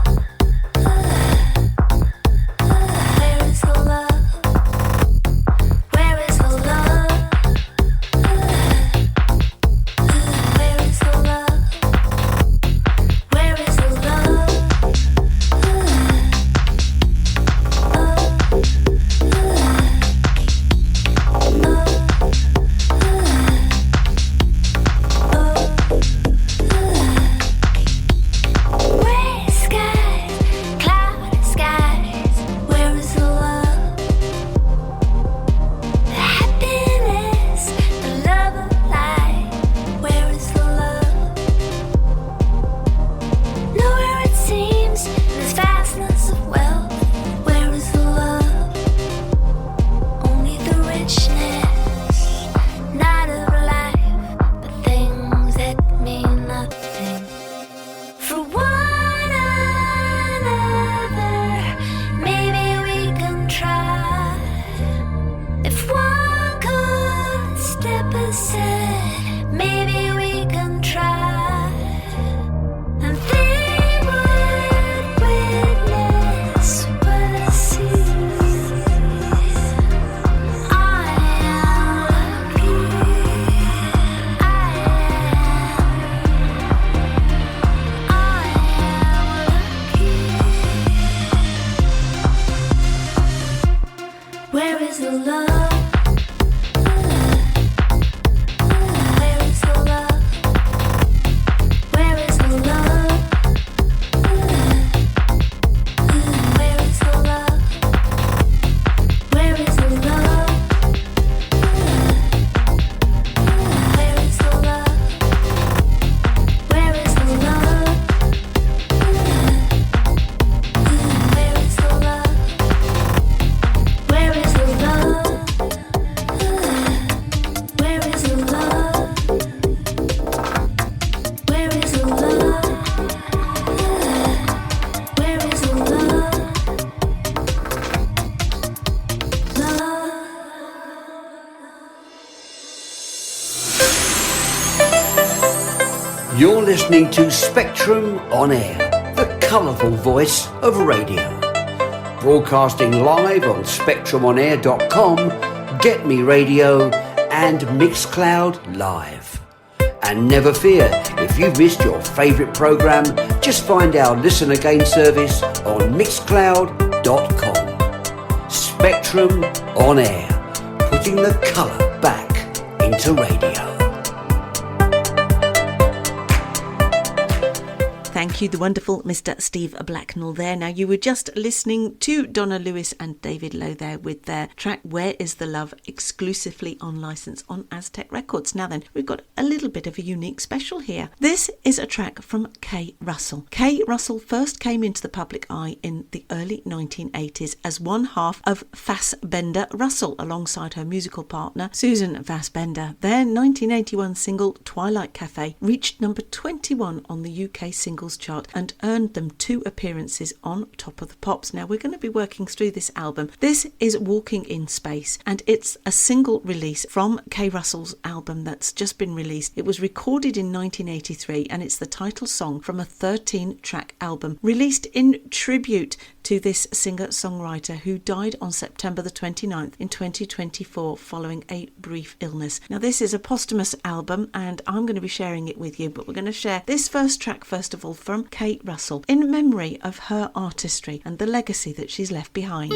Where is the love? You're listening to Spectrum on Air, the colourful voice of radio. Broadcasting live on spectrumonair.com, Get Me Radio and Mixcloud Live. And never fear, if you've missed your favourite programme, just find our Listen Again service on mixcloud.com. Spectrum on Air, putting the colour back into radio. Thank you, the wonderful Mr. Steve Blacknell there. Now, you were just listening to Donna Lewis and David Lowe there with their track Where Is the Love, exclusively on licence on Aztec Records. Now then, we've got a little bit of a unique special here. This is a track from Kay Russell. Kay Russell first came into the public eye in the early 1980s as one half of Fassbender Russell, alongside her musical partner Susan Fassbender. Their 1981 single Twilight Cafe reached number 21 on the UK singles chart and earned them 2 appearances on Top of the Pops. Now we're going to be working through this album. This is Walking in Space, and it's a single release from Kay Russell's album that's just been released. It was recorded in 1983 and it's the title song from a 13-track album released in tribute to this singer-songwriter who died on September the 29th in 2024 following a brief illness. Now this is a posthumous album and I'm going to be sharing it with you, but we're going to share this first track first of all from Kate Russell in memory of her artistry and the legacy that she's left behind.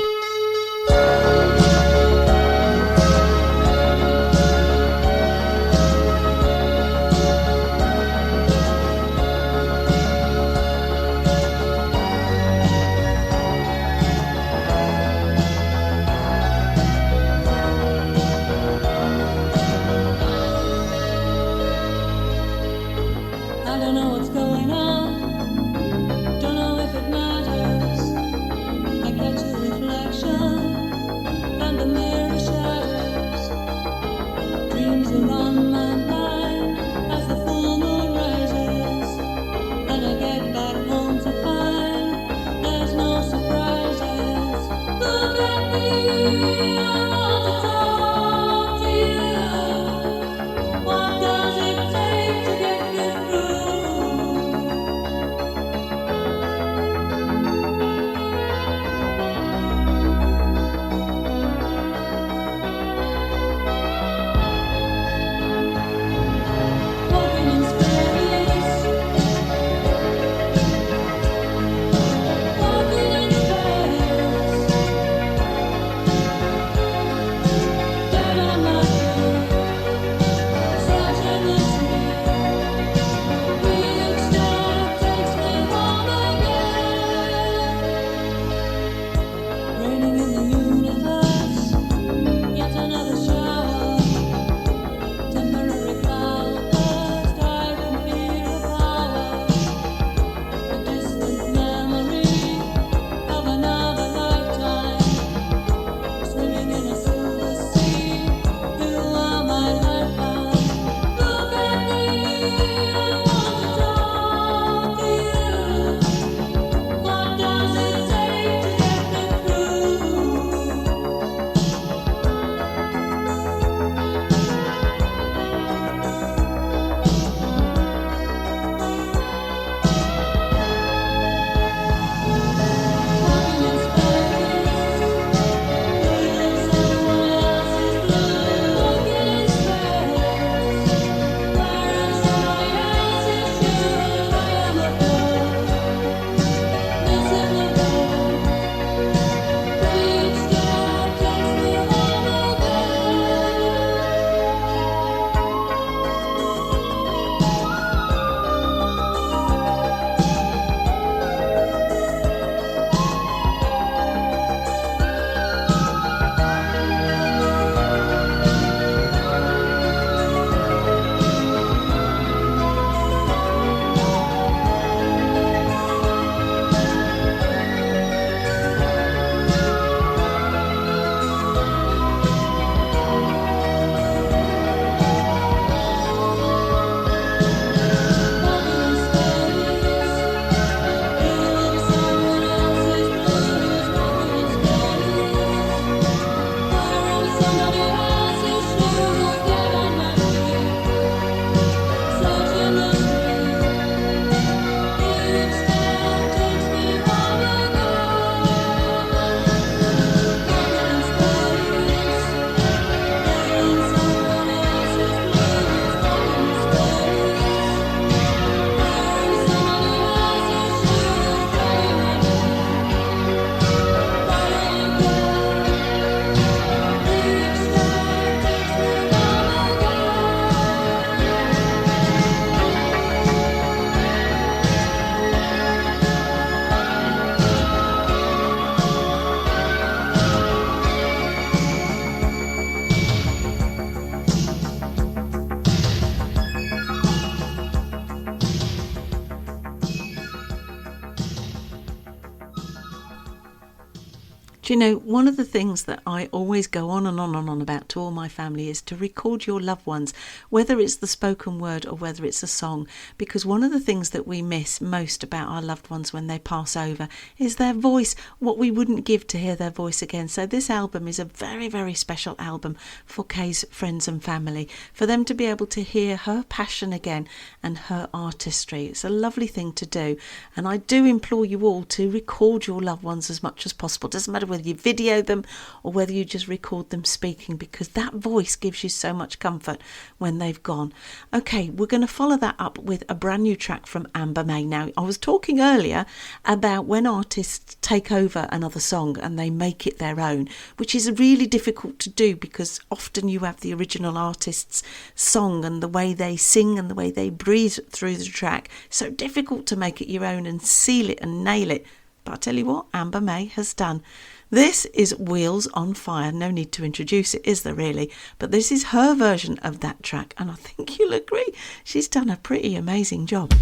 Do you know, one of the things that I always go on and on and on about to all my family is to record your loved ones, whether it's the spoken word or whether it's a song, because one of the things that we miss most about our loved ones when they pass over is their voice, what we wouldn't give to hear their voice again. So this album is a very, very special album for Kay's friends and family, for them to be able to hear her passion again and her artistry. It's a lovely thing to do, and I do implore you all to record your loved ones as much as possible. It doesn't matter whether you video them or whether you just record them speaking, because that voice gives you so much comfort when they've gone. Okay, we're going to follow that up with a brand new track from Amber May. Now, I was talking earlier about when artists take over another song and they make it their own, which is really difficult to do because often you have the original artist's song and the way they sing and the way they breathe through the track. So difficult to make it your own and seal it and nail it. But I tell you what, Amber May has done. This is Wheels on Fire. No need to introduce it, is there really? But this is her version of that track, and I think you'll agree she's done a pretty amazing job.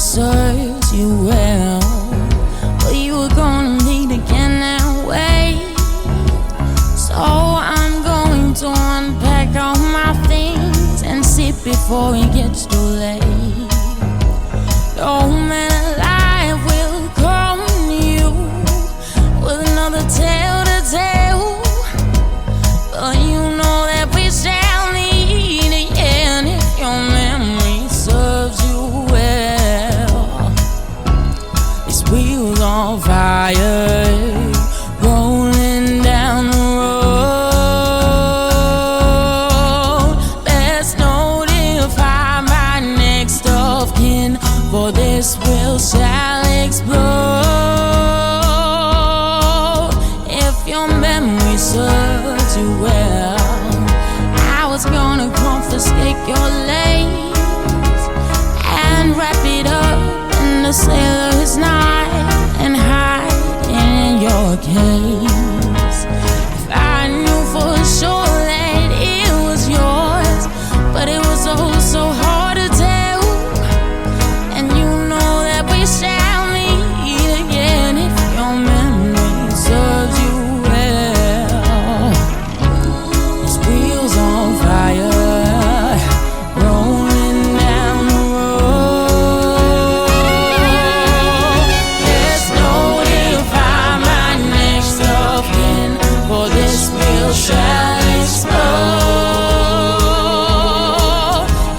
Serves you well, but you were gonna meet again anyway. So I'm going to unpack all my things and sit before it gets too late. No man alive will come to you with another tale to tell, but you know that we shall meet again if your memory serves you well. Wheels on fire, rolling down the road. Best notify my next of kin, for this wheel shall explode. If your memory serves you well, I was gonna confiscate your lace and wrap it up in the sailor's knot and hide in your case. If I knew for sure that it was yours, but it was oh so hard to tell. And you know that we shall meet again if your memory serves you well. This wheel's on fire, rolling down the road. Let's notify my next of kin, for this wheel shall explode.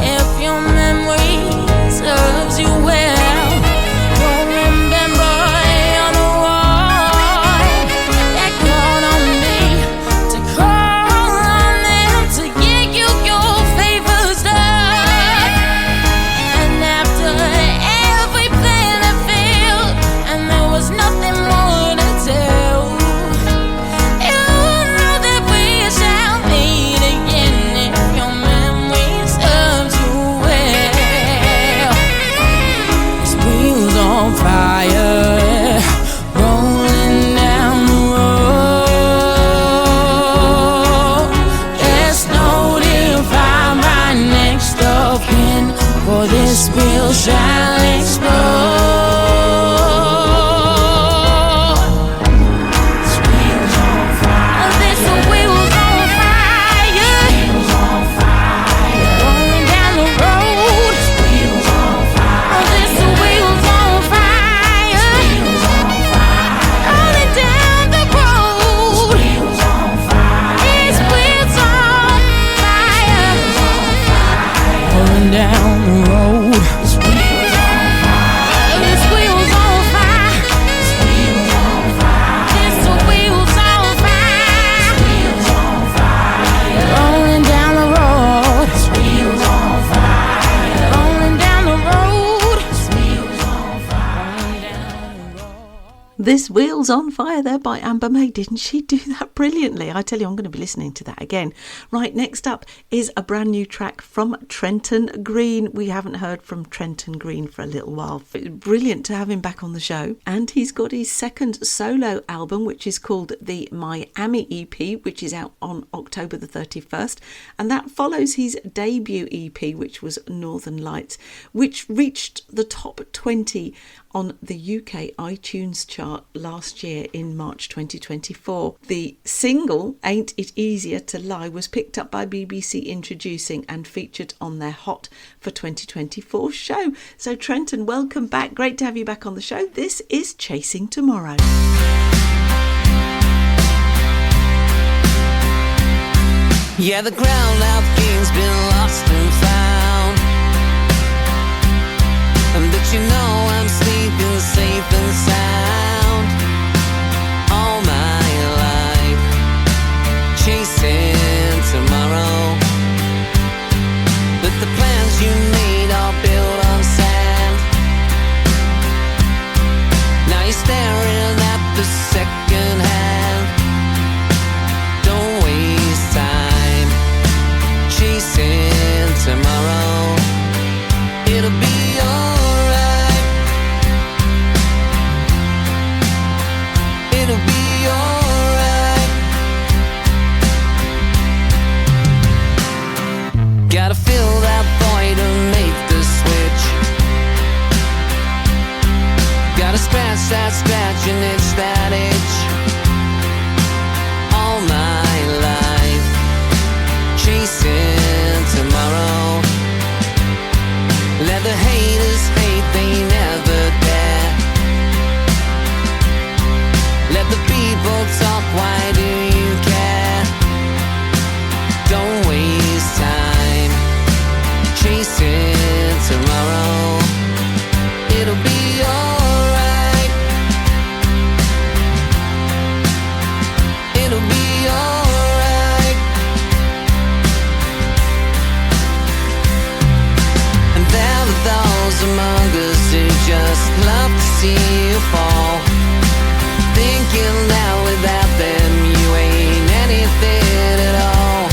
If your memory serves you well, don't remember you're the one that called on me to call on them to get you your favors done. And after every plan had failed and there was nothing more to tell, you know that we shall meet again if your memory serves you well. This wheel's on fire, rolling down the road. Let's notify my next of kin, for this wheel shall explode. This wheel's on fire. This wheel's on fire. Wheels on fire. Rolling down the road. Wheels on fire. This wheel's on fire. Wheels on fire. Rolling down the road. Wheels on fire. These wheels on fire. Rolling down the road. This wheel's on fire. This wheel's on fire. This wheel's on fire. This wheel's on fire. This wheel's on fire. Rolling down the road. This wheel's on fire. Rolling down the road. This wheel's on fire. Rolling down the road. This Wheels on Fire there by Amber May. Didn't she do that brilliantly? I tell you, I'm going to be listening to that again. Right, next up is a brand new track from Trenton Green. We haven't heard from Trenton Green for a little while. Brilliant to have him back on the show. And he's got his second solo album, which is called the Miami EP, which is out on October the 31st. And that follows his debut EP, which was Northern Lights, which reached the top 20 on the UK iTunes chart last year in March 2024. The single, Ain't It Easier to Lie, was picked up by BBC Introducing and featured on their Hot for 2024 show. So Trenton, welcome back. Great to have you back on the show. This is Chasing Tomorrow. Yeah, the ground I've gain's been lost and found, but you know I'm sleeping safe and sound all my life, chasing tomorrow. But the plans you made are built on sand. Now you're staring at the second hand. Don't waste time chasing tomorrow. It'll be alright. It'll be alright. Gotta fill that void and make the switch. Gotta scratch that scratch and itch that itch. All my life chasing tomorrow. Let the haters hate, they never dare. Let the people talk, why do you care? Don't waste time chasing tomorrow. It'll be alright. It'll be alright. And there are those among us who just love to see you fall, thinking that without them you ain't anything at all.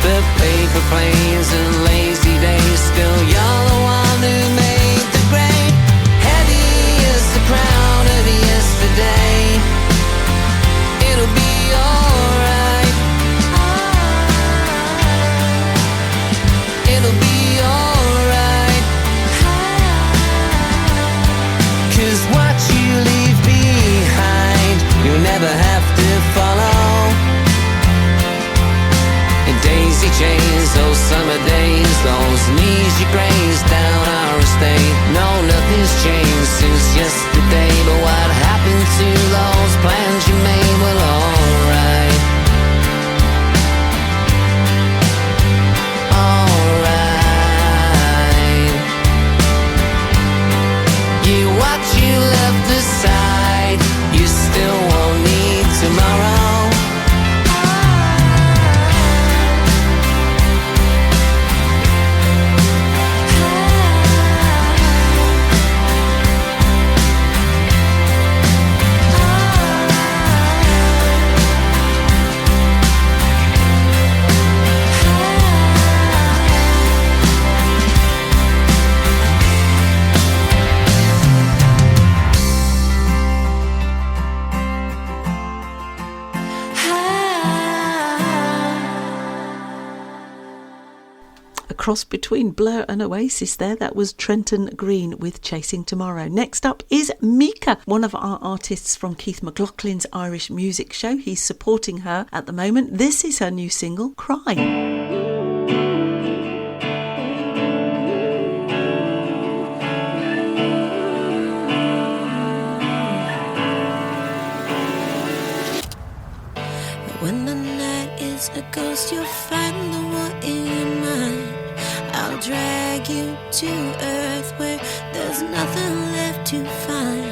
But paper planes and lazy days, still you're the one who made the grade. Heavy as the crown of yesterday. It'll be alright. It'll be alright. 'Cause what you leave behind, you'll never have to follow. In daisy chains, those summer days, those knees you grazed down our estate. No, nothing's changed since yesterday, but what happened to those plans you made? Well, alright. Alright. You what you left aside, you still won't need tomorrow. Cross between Blur and Oasis there. That was Trenton Green with Chasing Tomorrow. Next up is Mika, one of our artists from Keith McLaughlin's Irish Music Show. He's supporting her at the moment. This is her new single, Cry. When the night is a ghost, you'll find the one in your mind. I'll drag you to earth where there's nothing left to find.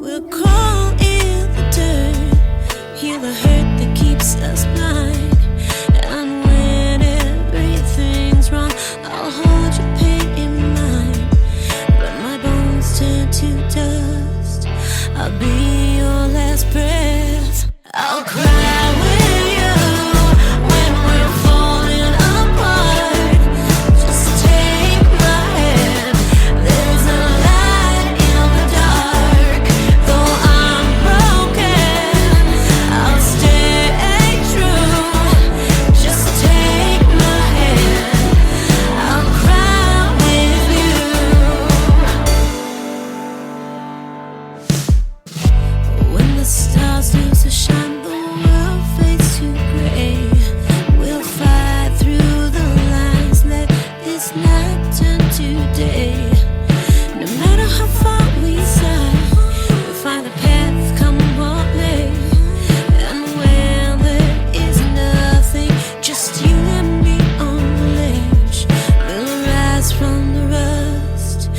We'll crawl in the dirt, heal the hurt that keeps us blind. And when everything's wrong, I'll hold your pain in mind. When my bones turn to dust, I'll be it's night and today. No matter how far we side, we'll find the path, come what may. And when there is nothing, just you and me on the ledge, we'll rise from the rust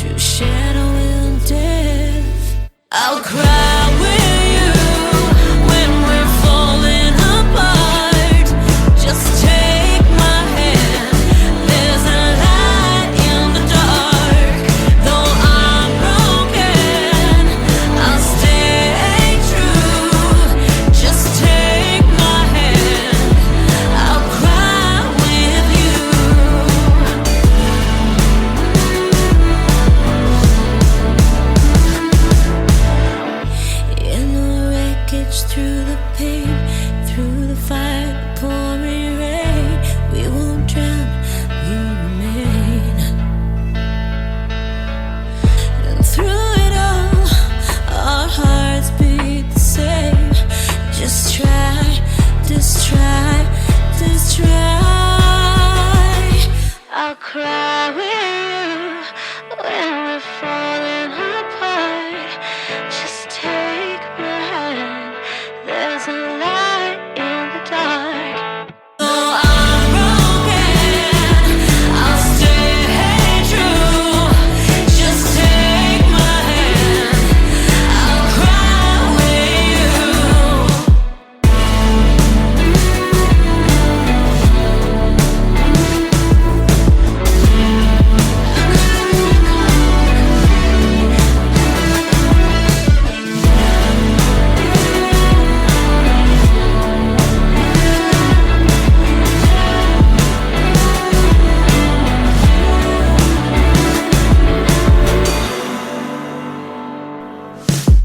through shadow and death. I'll cry with you when we're falling apart. Just take my hand. There's a light in the dark. Though I'm broken, I'll stay true. Just take my hand. I'll cry with you. In the wreckage, through the pain, through the fire, the pouring rain, we won't drown, we'll remain. And through it all, our hearts beat the same. Just try, just try, just try. I'll cry with you when we're falling apart. Just take my hand. There's a light in the dark. Though I'm broken, I'll stay true. Just take my hand. I'll cry with you.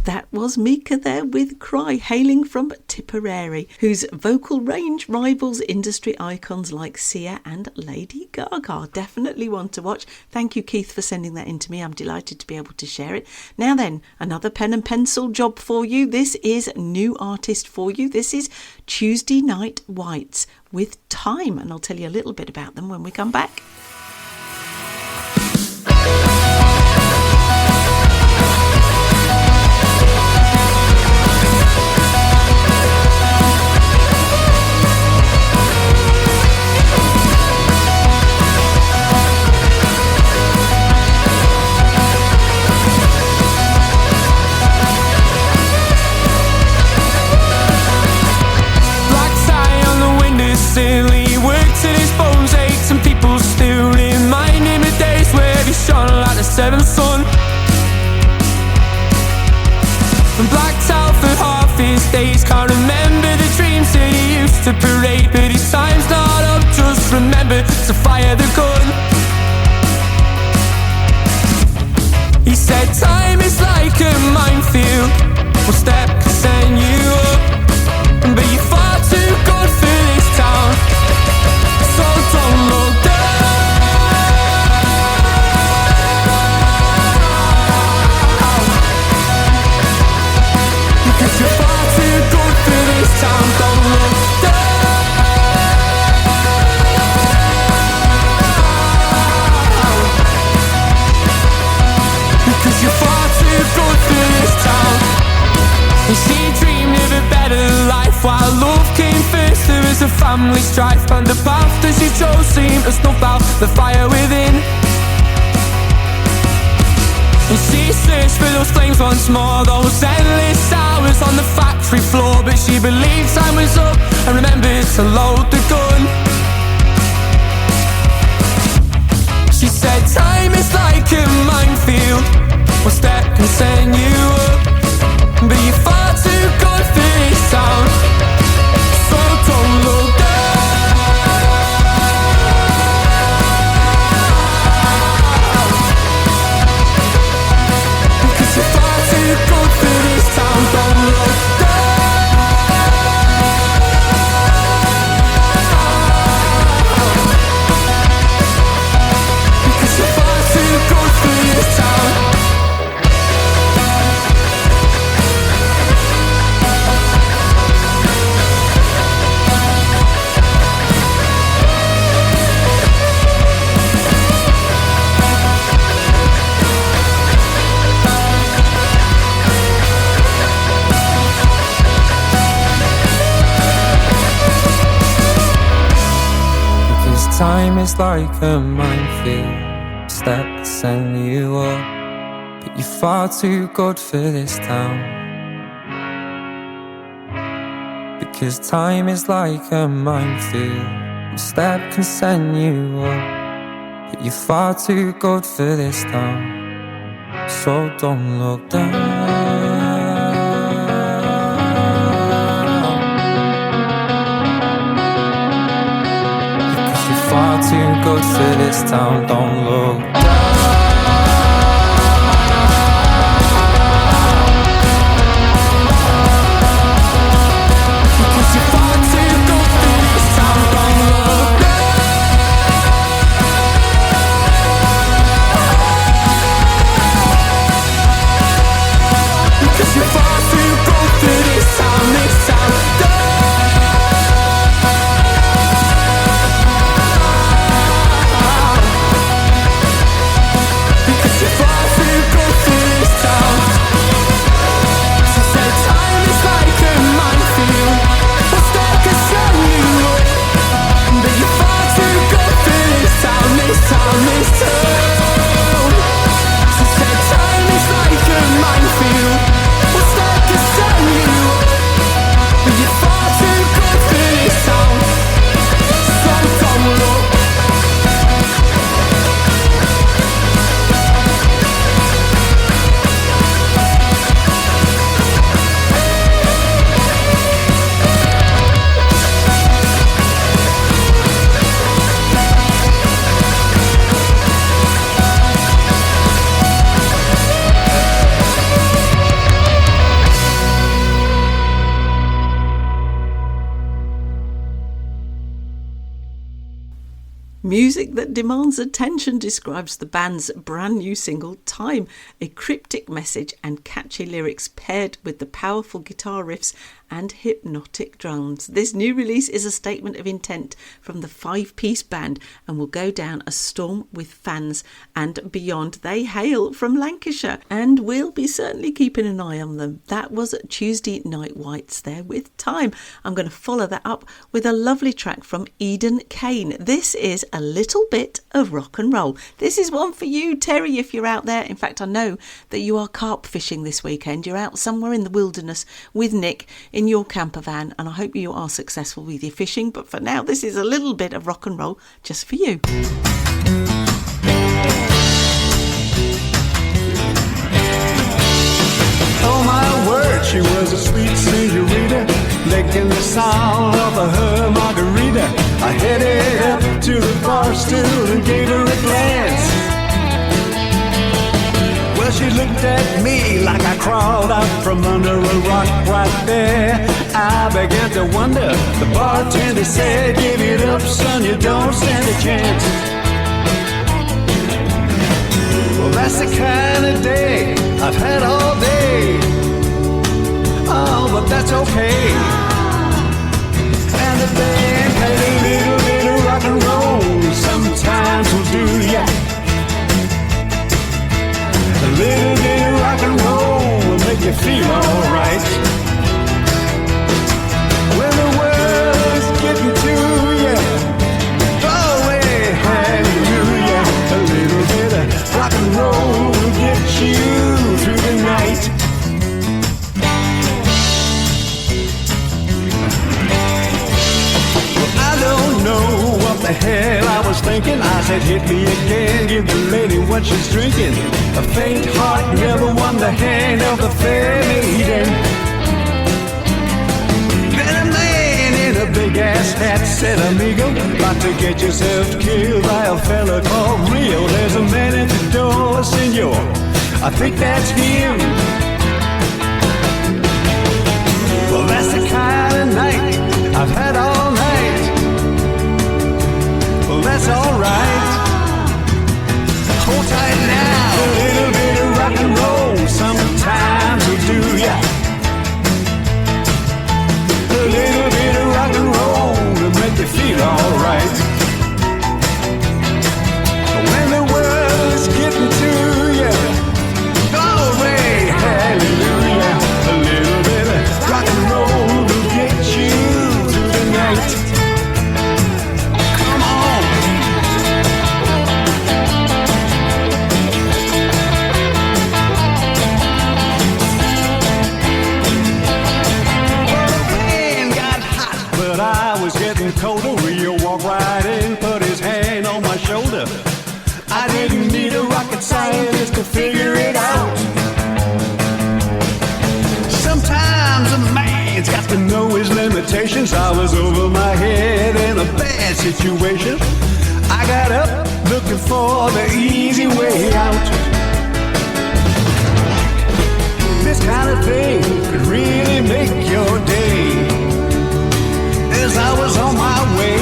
That was Mika there with Cry, hailing from Tipperary, whose vocal range rivals industry icons like Sia and Lady Gaga. Definitely one to watch. Thank you, Keith, for sending that in to me. I'm delighted to be able to share it. Now then, another pen and pencil job for you. This is a new artist for you. This is Tuesday Night Whites with Time, and I'll tell you a little bit about them when we come back. Black tie on the windowsill, he worked till his bones ached, and people still remind him of days where he shone like the seventh sun. And blacked out for half his days, can't remember the dreams that he used to parade, but his time's not up, just remember to fire the gun. He said time is like a minefield, one step can send you up, but you're far too good for this town, so don't look down. Because you're far too good for this town, don't look down. Because you're far too good for this town. And she dreamed of a better life, while love came first. There was a family strife, and the path that she chose seemed to snuff out the fire within. And she searched for those flames once more, those endless hours on the factory floor, but she believed time was up and remembered to load the gun. She said time is like a minefield, one step can send you up, but you're far too good for this town, so don't look down. Because you're far too good for this town, don't look down. time is like a minefield, step to send you up, but you're far too good for this town. Because time is like a minefield, one step can send you up, but you're far too good for this town. So don't look down. Far too good for this town, don't look down. Because you're far too good for this town, don't look down. Because you're far too good for this town, don't. Music that demands attention describes the band's brand new single Time, a cryptic message and catchy lyrics paired with the powerful guitar riffs and hypnotic drums. This new release is a statement of intent from the five-piece band and will go down a storm with fans and beyond. They hail from Lancashire and we'll be certainly keeping an eye on them. That was Tuesday Night Whites there with Time. I'm going to follow that up with a lovely track from Eden Kane. This is A Little Bit of Rock and Roll. This is one for you, Terry, if you're out there. In fact, I know that you are carp fishing this weekend. You're out somewhere in the wilderness with Nick in your camper van, and I hope you are successful with your fishing. But for now, this is a little bit of rock and roll just for you. Oh my word, she was a sweet senorita, licking the sound of her margarita. I headed up to the bar stool and gave her a glance. Well, she looked at me like I crawled out from under a rock right there. I began to wonder. The bartender said, give it up, son, you don't stand a chance. Well, that's the kind of day I've had all day. Oh, but that's okay. And the band played a little bit of rock and roll. Sometimes will do ya. A little bit of rock and roll will make you feel alright. When the world's getting to ya, glory, hallelujah. A little bit of rock and roll will get you through the night. I don't know what the hell I was thinking. I said, hit me again, give the lady what she's drinking. A faint heart never won the hand of the fair maiden. Then a man in a big ass hat said, amigo, about to get yourself killed by a fella called Rio. There's a man at the door, senor, I think that's him. Well, that's the kind of night I've had all night. Well, that's alright. Hold tight now. A little bit of rock and roll sometimes will do ya. A little bit of rock and roll will make you feel alright. When the world's getting to ya, glory, older, I didn't need a rocket scientist to figure it out. Sometimes a man's got to know his limitations. I was over my head in a bad situation. I got up looking for the easy way out. This kind of thing could really make your day. As I was on my way,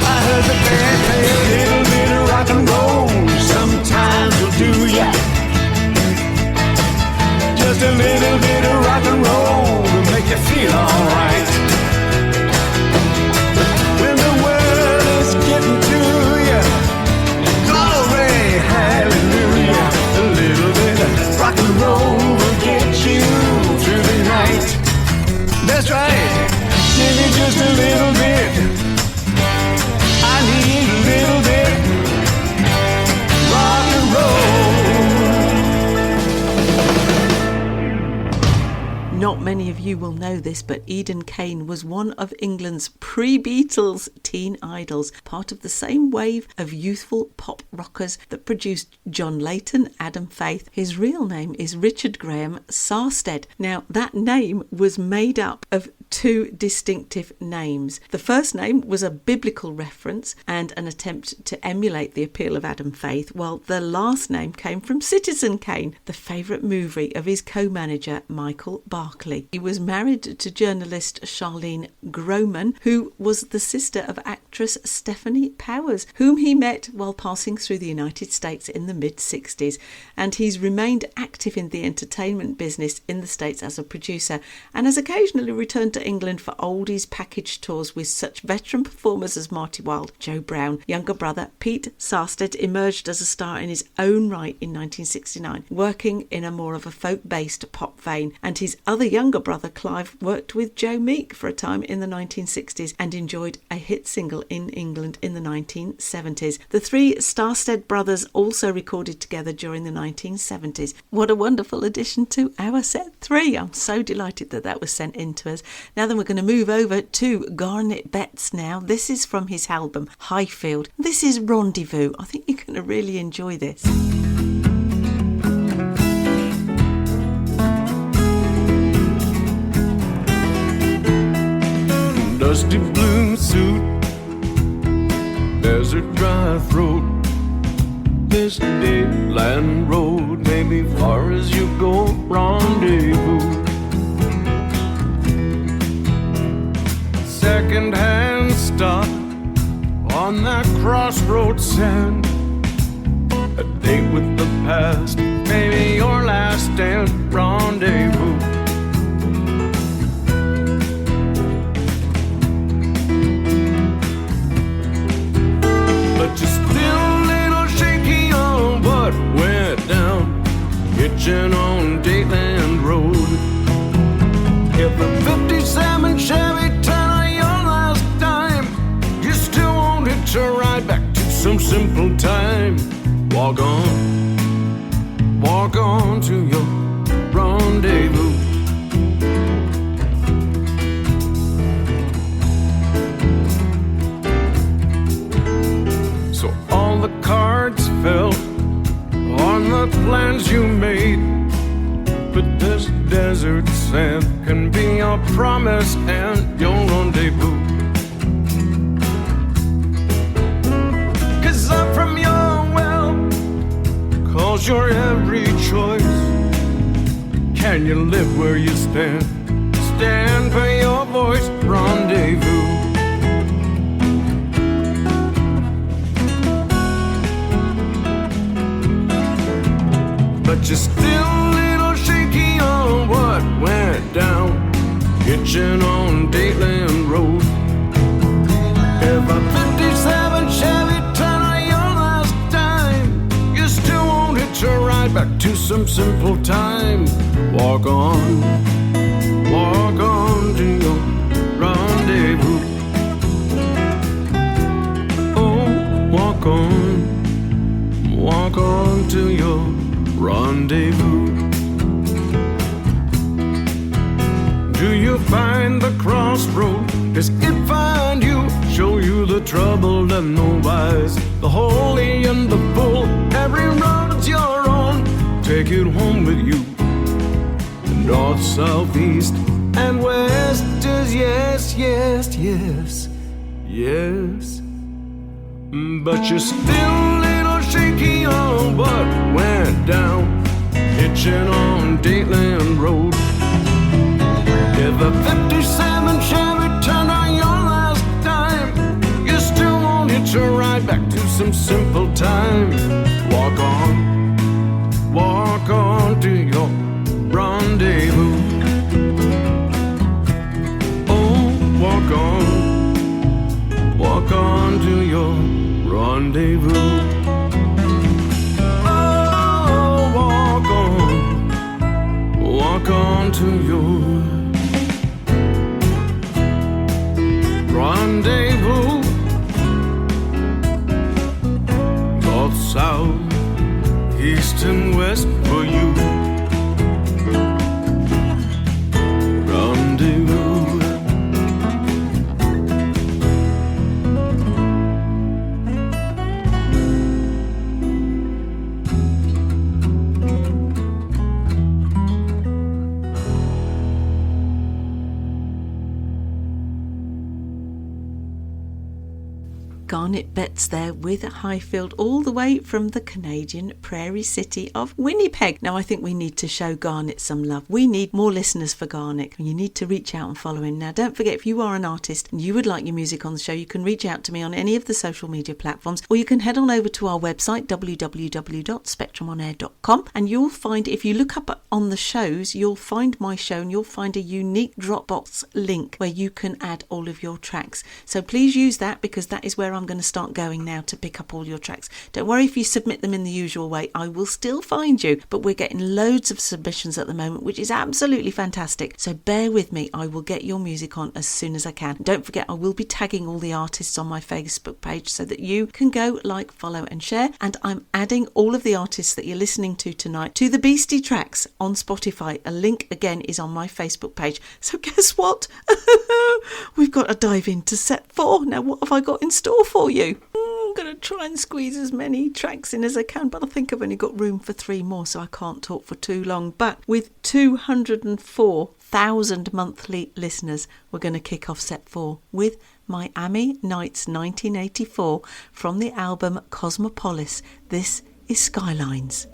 I heard the band play a little bit of rock and roll. Sometimes will do ya. Just a little bit of rock and roll to make you feel alright. When the world is getting to you, glory, hallelujah. A little bit of rock and roll will get you through the night. That's right. Give me just a little bit. I need a little bit rock and roll. Not many of you will know this, but Eden Kane was one of England's pre-Beatles teen idols, part of the same wave of youthful pop rockers that produced John Layton, Adam Faith. His real name is Richard Graham Sarstead. Now, that name was made up of two distinctive names. The first name was a biblical reference and an attempt to emulate the appeal of Adam Faith, while the last name came from Citizen Kane, the favourite movie of his co-manager Michael Barclay. He was married to journalist Charlene Groman, who was the sister of actress Stephanie Powers, whom he met while passing through the United States in the mid-60s, and he's remained active in the entertainment business in the States as a producer and has occasionally returned to England for oldies package tours with such veteran performers as Marty Wilde. Joe Brown, younger brother Pete Sarstead, emerged as a star in his own right in 1969, working in a more of a folk-based pop vein, and his other younger brother Clive worked with Joe Meek for a time in the 1960s and enjoyed a hit single in England in the 1970s. The three Sarstead brothers also recorded together during the 1970s. What a wonderful addition to our set 3. I'm so delighted that that was sent in to us. Now then, we're going to move over to Garnet Betts now. This is from his album Highfield. This is Rendezvous. I think you're going to really enjoy this. Dusty blue suit, desert dry throat. This Dayland road may be far as you go. Rendezvous. Second-hand stop on that crossroads sand. A date with the past, maybe your last stand. Rendezvous. But you're still a little shaky on what went down, hitching on Dayland Road. If a 57 Chevy to ride back to some simple time, walk on to your rendezvous. So all the cards fell on the plans you made, but this desert sand can be your promise and your rendezvous. Up from your well, cause your every choice. Can you live where you stand? Stand for your voice. Rendezvous. But you're still a little shaky on what went down, hitching on Dayland Road. If a 57 Chevy to ride back to some simple time, walk on to your rendezvous. Oh, walk on to your rendezvous. Do you find the crossroad? Does it find you? Show you the the troubled and the wise, the holy and the fool. Every road's your own. Take it home with you. North, south, east, and west is yes, yes, yes, yes. But you're still a little shaky on what went down, hitching on Dateland Road. If a 57 Chevy turned on your last dime, you still won't hitch a ride back to some simple time. Walk on to your rendezvous. Oh, walk on to your rendezvous. Oh, walk on to your rendezvous. North, south, east and west for you. Garnet Betts there with Highfield, all the way from the Canadian prairie city of Winnipeg. Now I think we need to show Garnet some love. We need more listeners for Garnet, and you need to reach out and follow him. Now don't forget, if you are an artist and you would like your music on the show, you can reach out to me on any of the social media platforms, or you can head on over to our website www.spectrumonair.com, and you'll find, if you look up on the shows, you'll find my show and you'll find a unique Dropbox link where you can add all of your tracks. So please use that, because that is where I'm going to start going now to pick up all your tracks. Don't worry if you submit them in the usual way, I will still find you, but we're getting loads of submissions at the moment, which is absolutely fantastic. So bear with me, I will get your music on as soon as I can. Don't forget, I will be tagging all the artists on my Facebook page so that you can go like, follow and share, and I'm adding all of the artists that you're listening to tonight to the Beastie Tracks on Spotify. A link again is on my Facebook page. So guess what? We've got to dive into set 4. Now what have I got in store for you? I'm going to try and squeeze as many tracks in as I can, but I think I've only got room for 3 more, so I can't talk for too long. But with 204,000 monthly listeners, we're going to kick off set 4 with Miami Nights 1984 from the album Cosmopolis. This is Skylines.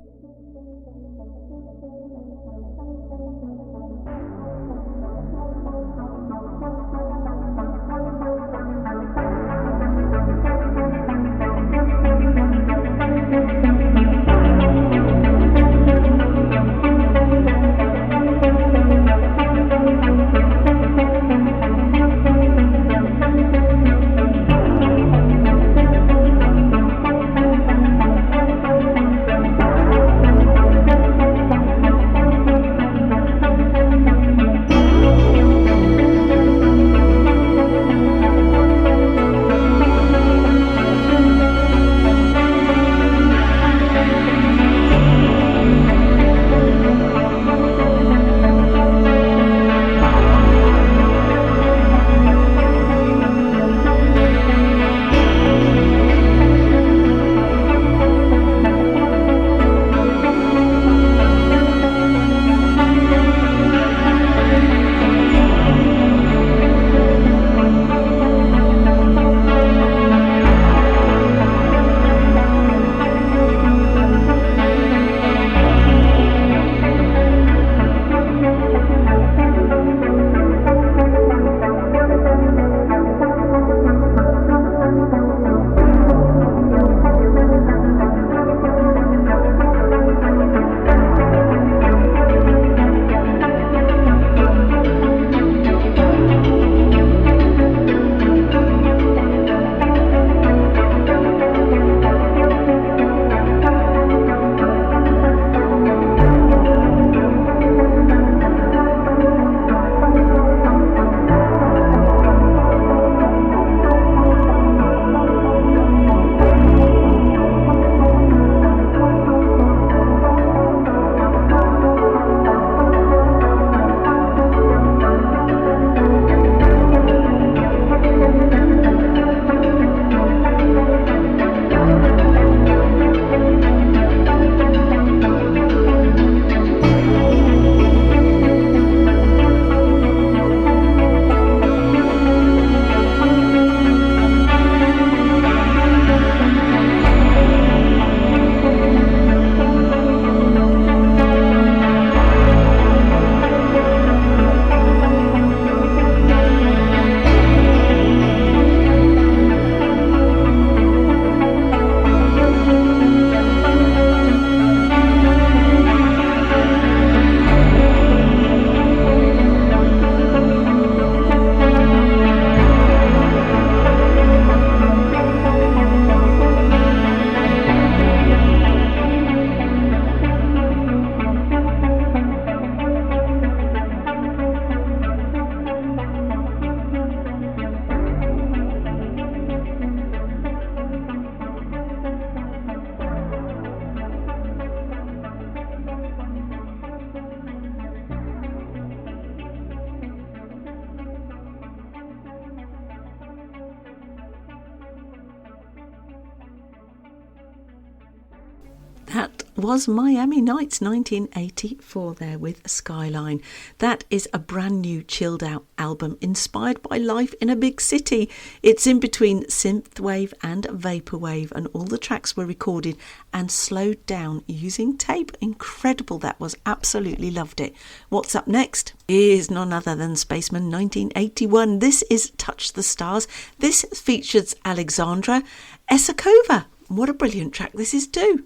That was Miami Nights 1984 there with Skyline. That is a brand new chilled out album inspired by life in a big city. It's in between synthwave and vaporwave, and all the tracks were recorded and slowed down using tape. Incredible that was, absolutely loved it. What's up next is none other than Spaceman 1981. This is Touch the Stars. This features Alexandra Esakova. What a brilliant track this is too.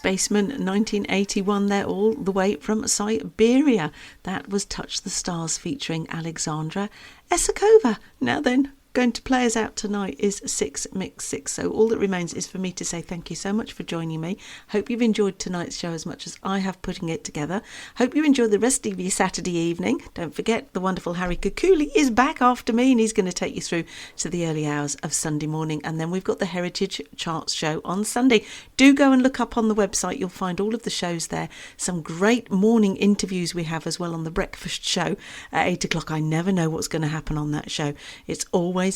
Spaceman 1981 there, all the way from Siberia. That was Touch the Stars featuring Alexandra Esakova. Now then, going to play us out tonight is 6 Mix 6. So all that remains is for me to say thank you so much for joining me. Hope you've enjoyed tonight's show as much as I have putting it together. Hope you enjoy the rest of your Saturday evening. Don't forget the wonderful Harry Kukuli is back after me, and he's going to take you through to the early hours of Sunday morning. And then we've got the Heritage Charts show on Sunday. Do go and look up on the website. You'll find all of the shows there. Some great morning interviews we have as well on the breakfast show at 8 o'clock. I never know what's going to happen on that show. It's always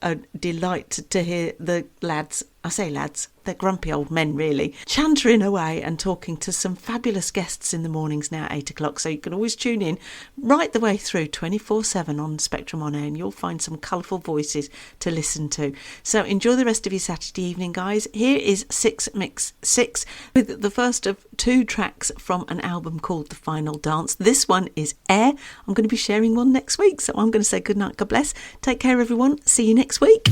a delight to hear the lads, I say lads, they're grumpy old men really, chantering away and talking to some fabulous guests in the mornings now at 8 o'clock. So you can always tune in right the way through 24/7 on Spectrum On Air, and you'll find some colourful voices to listen to. So enjoy the rest of your Saturday evening, guys. Here is 6 Mix 6 with the first of 2 tracks from an album called The Final Dance. This one is Air. I'm going to be sharing one next week, so I'm going to say good night, God bless. Take care, everyone. See you next week.